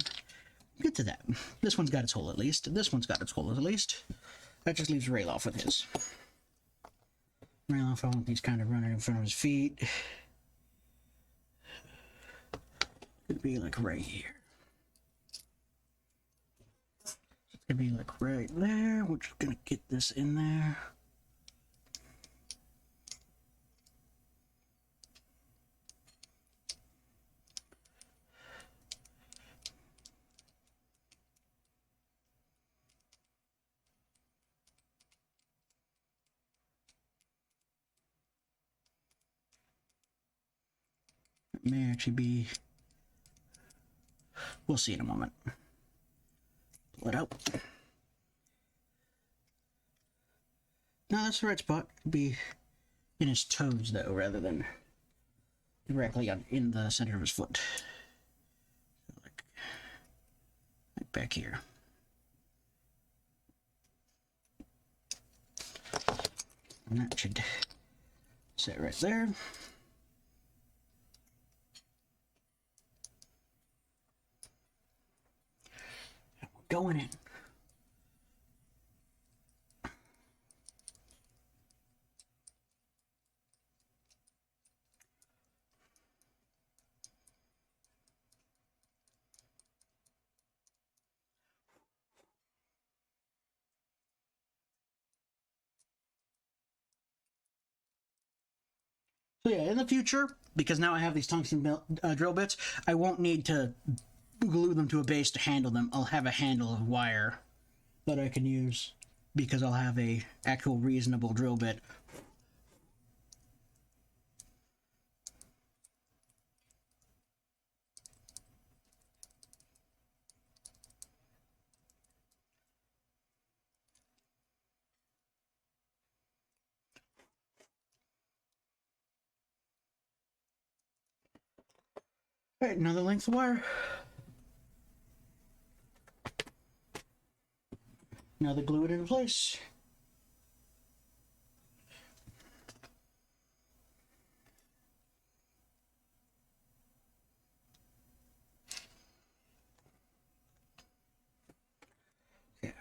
Get to that. This one's got its hole at least. This one's got its hole at least. That just leaves Rayloff with his. Rayloff, I want these kind of running in front of his feet. It'd be like right here. It's gonna be like right there. We're just gonna get this in there. It may actually be. We'll see in a moment. Pull it out. No, that's the right spot. It'd be in his toes, though, rather than directly in the center of his foot. Like back here. And that should sit right there. And we're going in. So yeah, in the future, because now I have these tungsten drill bits, I won't need to glue them to a base to handle them. I'll have a handle of wire that I can use because I'll have a actual reasonable drill bit. All right, another length of wire. Now they glue it into place. Yeah.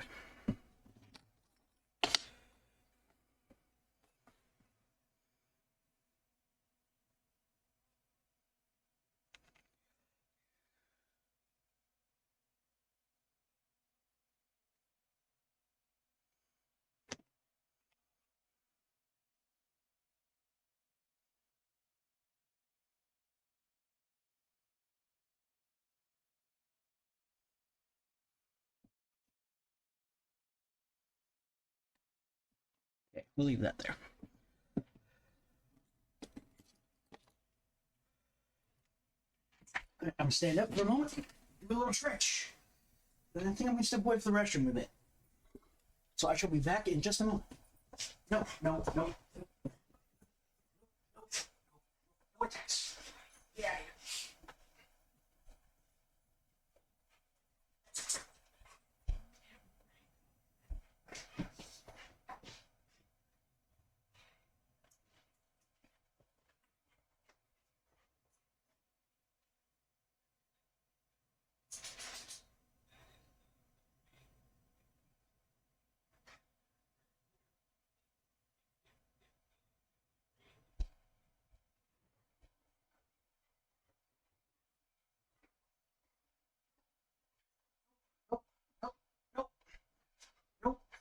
We'll leave that there. I'm gonna stand up for a moment, do a little stretch. And I think I'm gonna step away from the restroom a bit. So I shall be back in just a moment. No. No attacks. Yeah.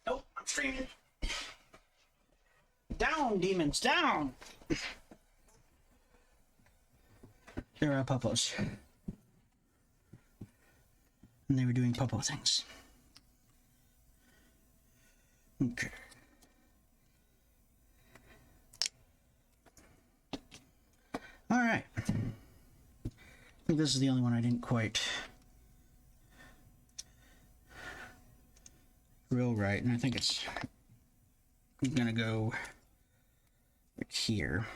Nope. I'm streaming. Down, demons, down! There are puppos. And they were doing puppo things. Okay. Alright. I think this is the only one I didn't quite real right, and I think it's gonna go right here.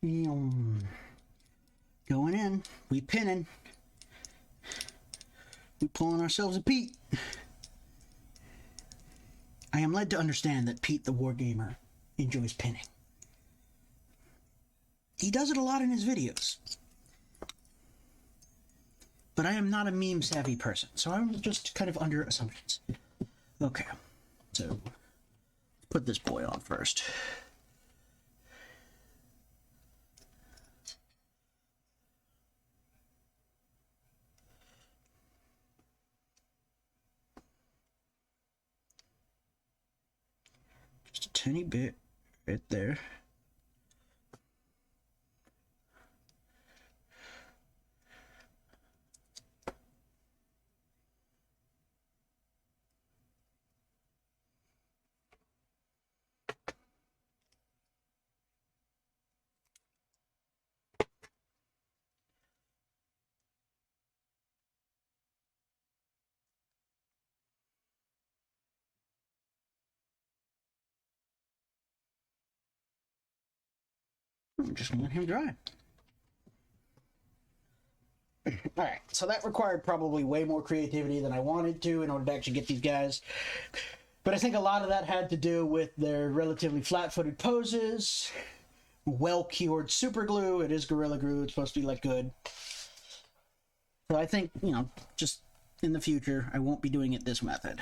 Going in, we pinning, we pulling ourselves a Pete. I am led to understand that Pete the Wargamer enjoys pinning. He does it a lot in his videos. But I am not a meme savvy person, so I'm just kind of under assumptions. Okay, so put this boy on first. Just a tiny bit right there. I'm just gonna let him dry. Alright, so that required probably way more creativity than I wanted to in order to actually get these guys. But I think a lot of that had to do with their relatively flat-footed poses, well-cured super glue. It is Gorilla Glue. It's supposed to be, like, good. So I think, you know, just in the future, I won't be doing it this method.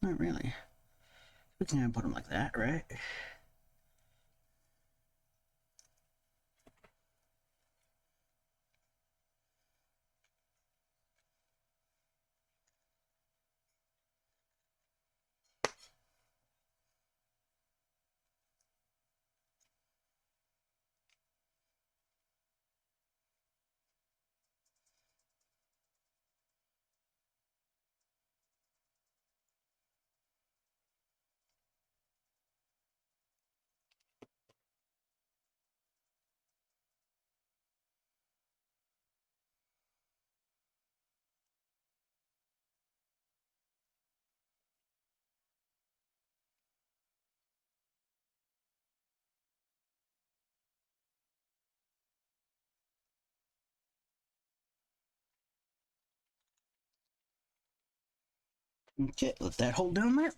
Not really. We can put them like that, right? Okay, let that hold down there.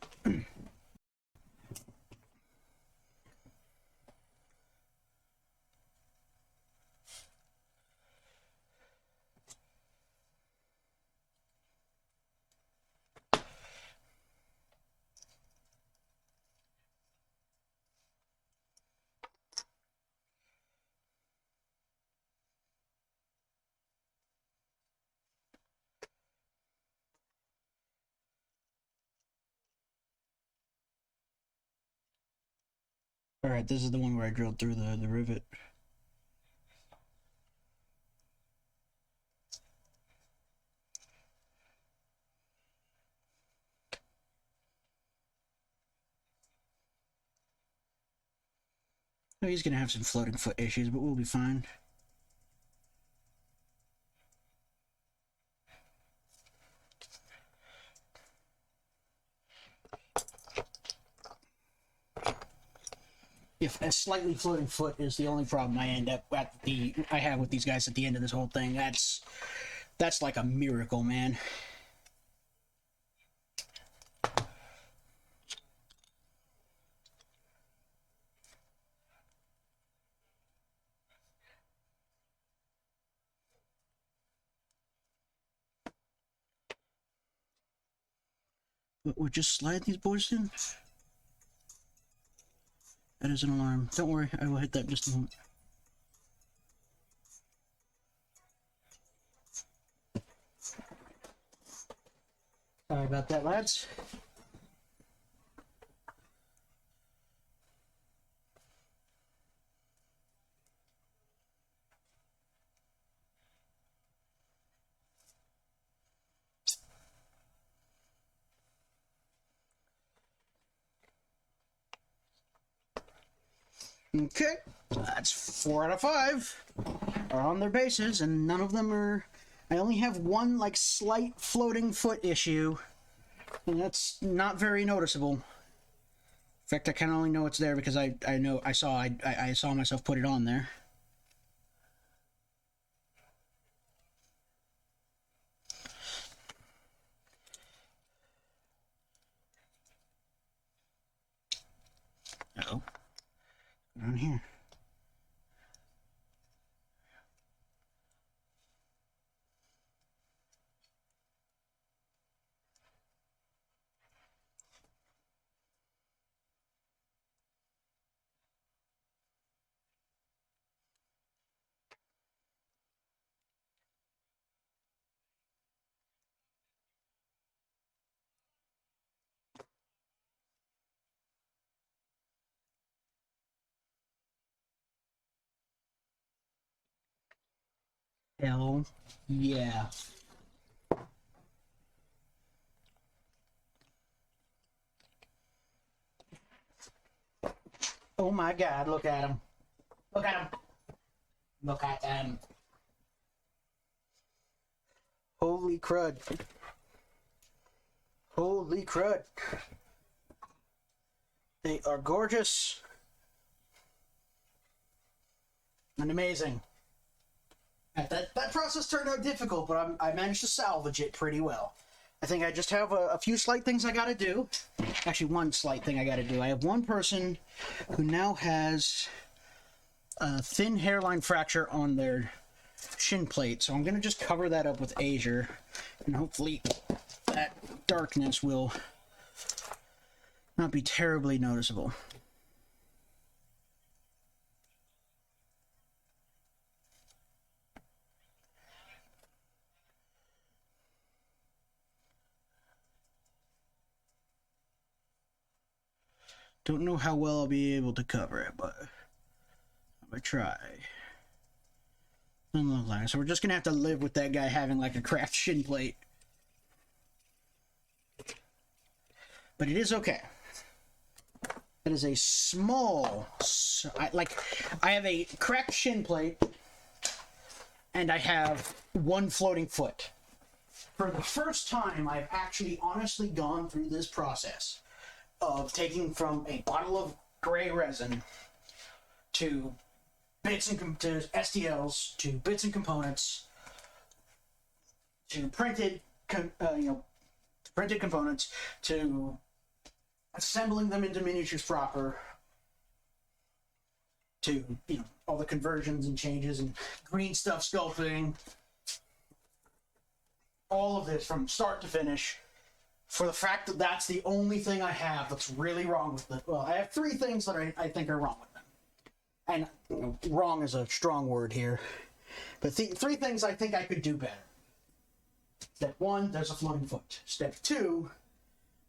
Alright, this is the one where I drilled through the rivet. Oh, he's gonna have some floating foot issues, but we'll be fine. If a slightly floating foot is the only problem I have with these guys at the end of this whole thing, that's like a miracle, man. But we're just sliding these boards in. That is an alarm. Don't worry, I will hit that in just a moment. Sorry about that, lads. Okay, that's 4 out of 5 are on their bases, and none of them are... I only have one, like, slight floating foot issue, and that's not very noticeable. In fact, I kind of only know it's there because I saw myself put it on there. Uh-oh. Around here. Hell yeah. Oh my god, look at him. Look at him. Look at them. Holy crud. Holy crud. They are gorgeous. And amazing. That process turned out difficult, but I managed to salvage it pretty well. I think I just have a few slight things I gotta do. Actually, one slight thing I gotta do. I have one person who now has a thin hairline fracture on their shin plate, so I'm gonna just cover that up with Azure, and hopefully that darkness will not be terribly noticeable. Don't know how well I'll be able to cover it, but I'm gonna try. Doesn't look like it. So we're just gonna have to live with that guy having like a cracked shin plate. But it is okay. It is a small... I have a cracked shin plate, and I have one floating foot. For the first time, I've actually honestly gone through this process of taking from a bottle of gray resin to bits and to STLs to bits and components to printed components to assembling them into miniatures proper to all the conversions and changes and green stuff sculpting, all of this from start to finish. For the fact that that's the only thing I have that's really wrong with it. Well, I have 3 things that I think are wrong with them. And wrong is a strong word here. But 3 things I think I could do better. Step 1, there's a floating foot. Step 2,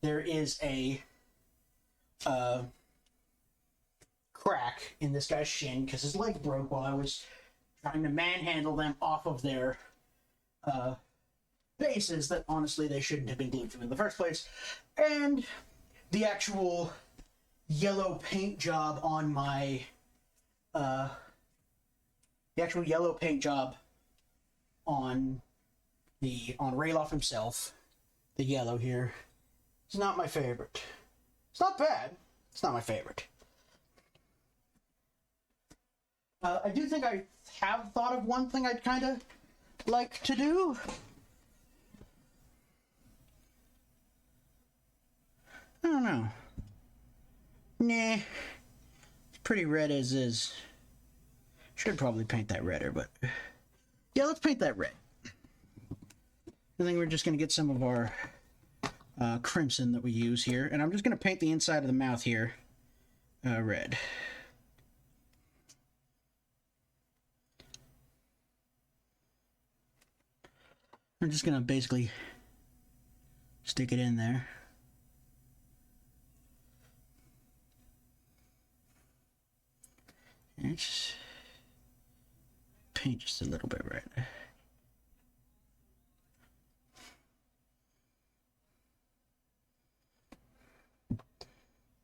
there is a crack in this guy's shin because his leg broke while I was trying to manhandle them off of their bases that honestly they shouldn't have been glued to in the first place. And the actual yellow paint job on my on Rayloff himself, the yellow here, is not my favorite. It's not bad. It's not my favorite. I do think I have thought of one thing I'd kind of like to do. I don't know. Nah. It's pretty red as is. Should probably paint that redder, but... yeah, let's paint that red. I think we're just going to get some of our crimson that we use here. And I'm just going to paint the inside of the mouth here red. I'm just going to basically stick it in there. And just paint just a little bit red.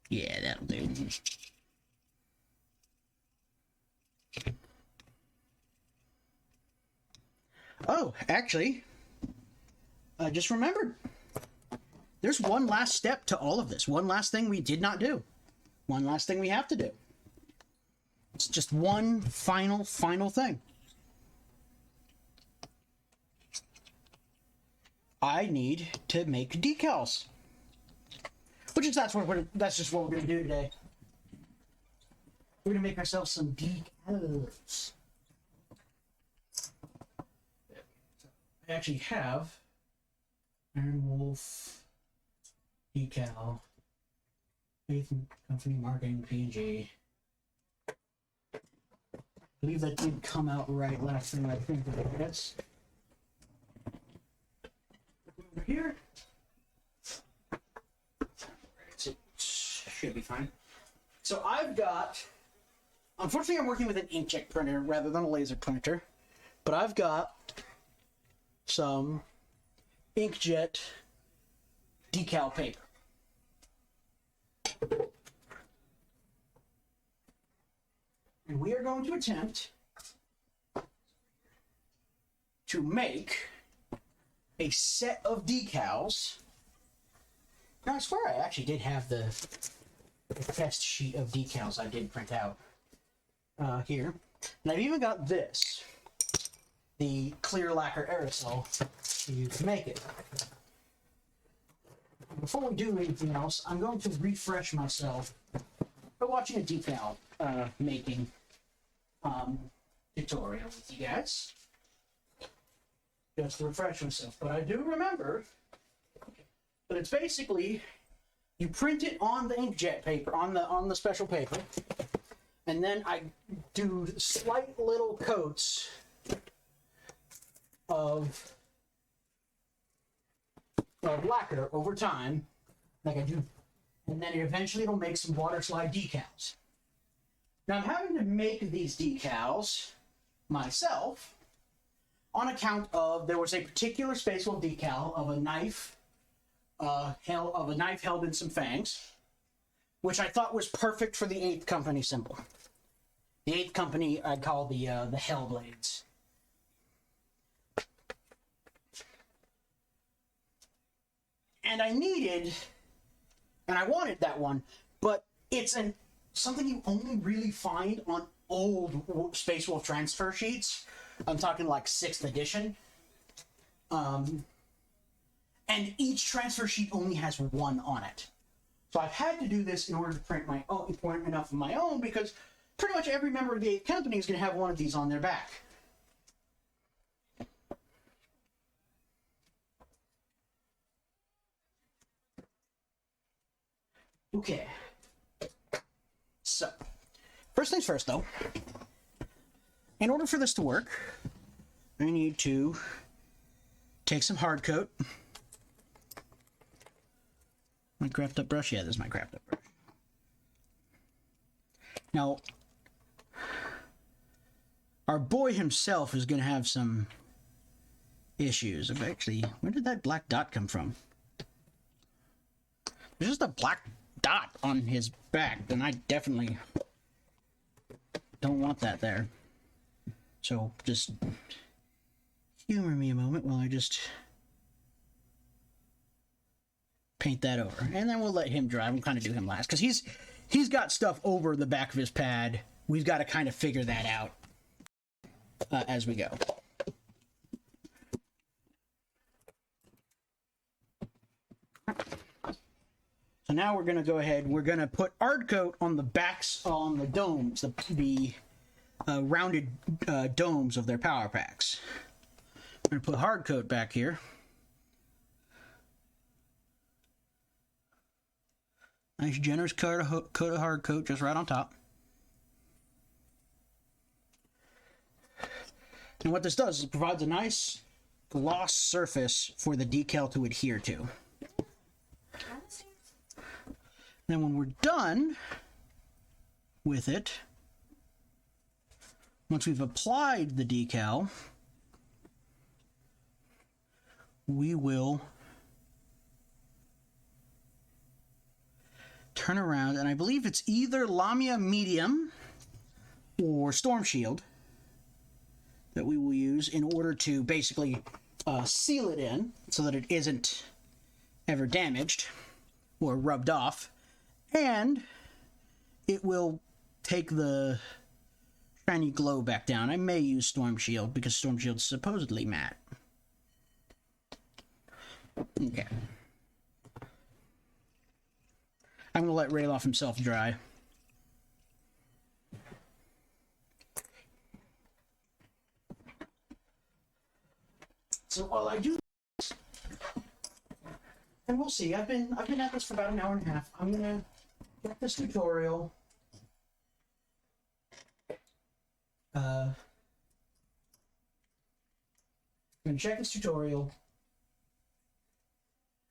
Yeah, that'll do. Oh, actually, I just remembered. There's one last step to all of this. One last thing we did not do. One last thing we have to do. It's just one final thing. I need to make decals. Which is that's just what we're gonna do today. We're gonna make ourselves some decals. I actually have Iron Wolf decal, Faith Company Marketing PNG. I believe that did come out right last thing I think of it. Yes. Over here. It should be fine. So I've got, unfortunately I'm working with an inkjet printer rather than a laser printer, but I've got some inkjet decal paper. And we are going to attempt to make a set of decals. Now I swear I actually did have the test sheet of decals I did print out here. And I've even got this, the clear lacquer aerosol to use to make it. Before we do anything else, I'm going to refresh myself by watching a decal making tutorial with you guys. Just to refresh myself. But I do remember that it's basically you print it on the inkjet paper, on the special paper, and then I do slight little coats of lacquer over time, like I do, and then eventually it'll make some water slide decals. Now I'm having to make these decals myself on account of there was a particular Space Wolf decal of a knife, held in some fangs, which I thought was perfect for the 8th Company symbol. The 8th Company I call the Hellblades. And I wanted that one, but it's something you only really find on old Space Wolf transfer sheets. I'm talking like 6th edition. And each transfer sheet only has one on it. So I've had to do this in order to print enough of my own, because pretty much every member of the 8th Company is going to have one of these on their back. Okay. So, first things first though. In order for this to work, I need to take some hard coat. My craft up brush? Yeah, this is my craft up brush. Now, our boy himself is going to have some issues. Actually, where did that black dot come from? There's just a black dot on his back, and I definitely don't want that there. So just humor me a moment while I just paint that over, and then we'll let him dry. We'll kind of do him last because he's got stuff over the back of his pad. We've got to kind of figure that out as we go. So now we're going to go ahead. We're going to put ard coat on the backs, on the domes, the rounded domes of their power packs. I'm going to put hard coat back here. Nice generous coat of hard coat just right on top. And what this does is it provides a nice gloss surface for the decal to adhere to. Then when we're done with it, once we've applied the decal, we will turn around, and I believe it's either Lamia Medium or Storm Shield that we will use in order to basically seal it in so that it isn't ever damaged or rubbed off, and it will take the shiny glow back down. I may use Storm Shield because Storm Shield's supposedly matte. Okay. I'm going to let Rayloff himself dry. So while I do this, and we'll see, I've been at this for about an hour and a half. I'm going to get this tutorial. I'm going to check this tutorial.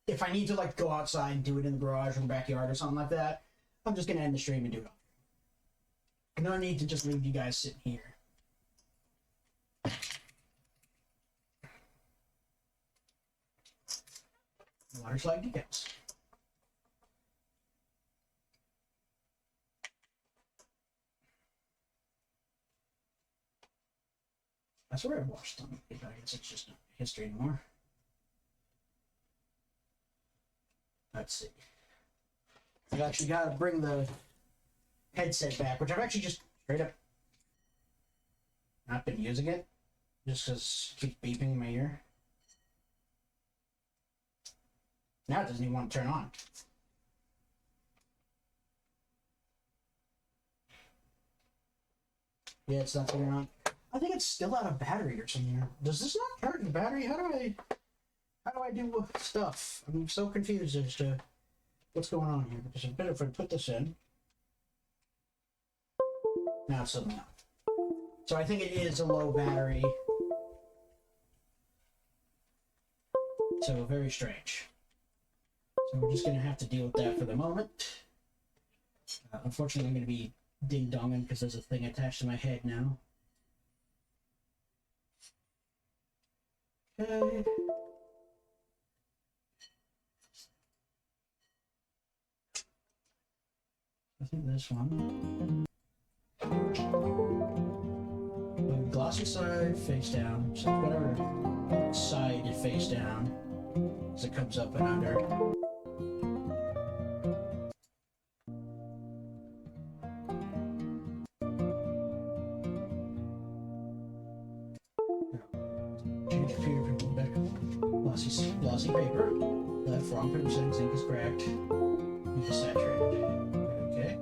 If I need to like go outside and do it in the garage or the backyard or something like that, I'm just gonna end the stream and do it. No need to just leave you guys sitting here. Water slide decals. I swear I've watched them. I guess it's just not history anymore. Let's see. I've actually got to bring the headset back, which I've actually just straight up not been using it, just because it keeps beeping in my ear. Now it doesn't even want to turn on. Yeah, it's not turning on. I think it's still out of battery or something. Does this not charge the battery? How do I do stuff? I'm so confused as to what's going on here, because I'm better if I put this in. Now it's suddenly on. So I think it is a low battery. So very strange. So we're just going to have to deal with that for the moment. Unfortunately, I'm going to be ding-donging because there's a thing attached to my head now. Okay. I think this one. Glossy side, face down. So whatever side it face down as it comes up and under. Change computer back. Glossy paper. Left, wrong paper settings, ink is cracked. Ink is saturated. Okay.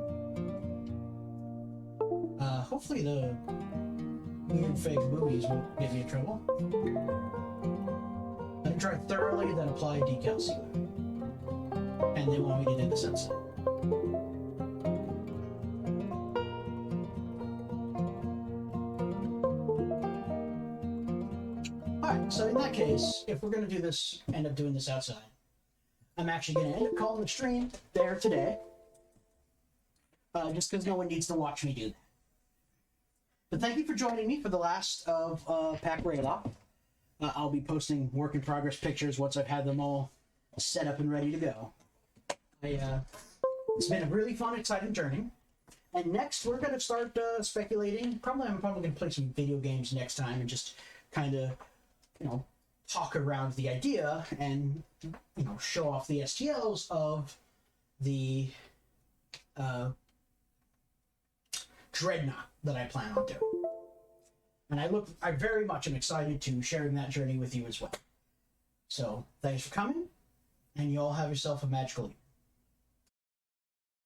Hopefully the weird fake movies won't get me in trouble. Let me try thoroughly, then apply decal sealer. And they want me to do this outside. Alright, so in that case, if we're going to do this, end up doing this outside, I'm actually going to end up calling the stream there today. just because no one needs to watch me do that. But thank you for joining me for the last of Pack Raylock. I'll be posting work in progress pictures once I've had them all set up and ready to go. It's been a really fun, exciting journey. And next, we're going to start speculating. I'm probably going to play some video games next time and just kind of, talk around the idea and, show off the STLs of the Dreadnought that I plan on doing. And I very much am excited to sharing that journey with you as well. So, thanks for coming, and you all have yourself a magical evening.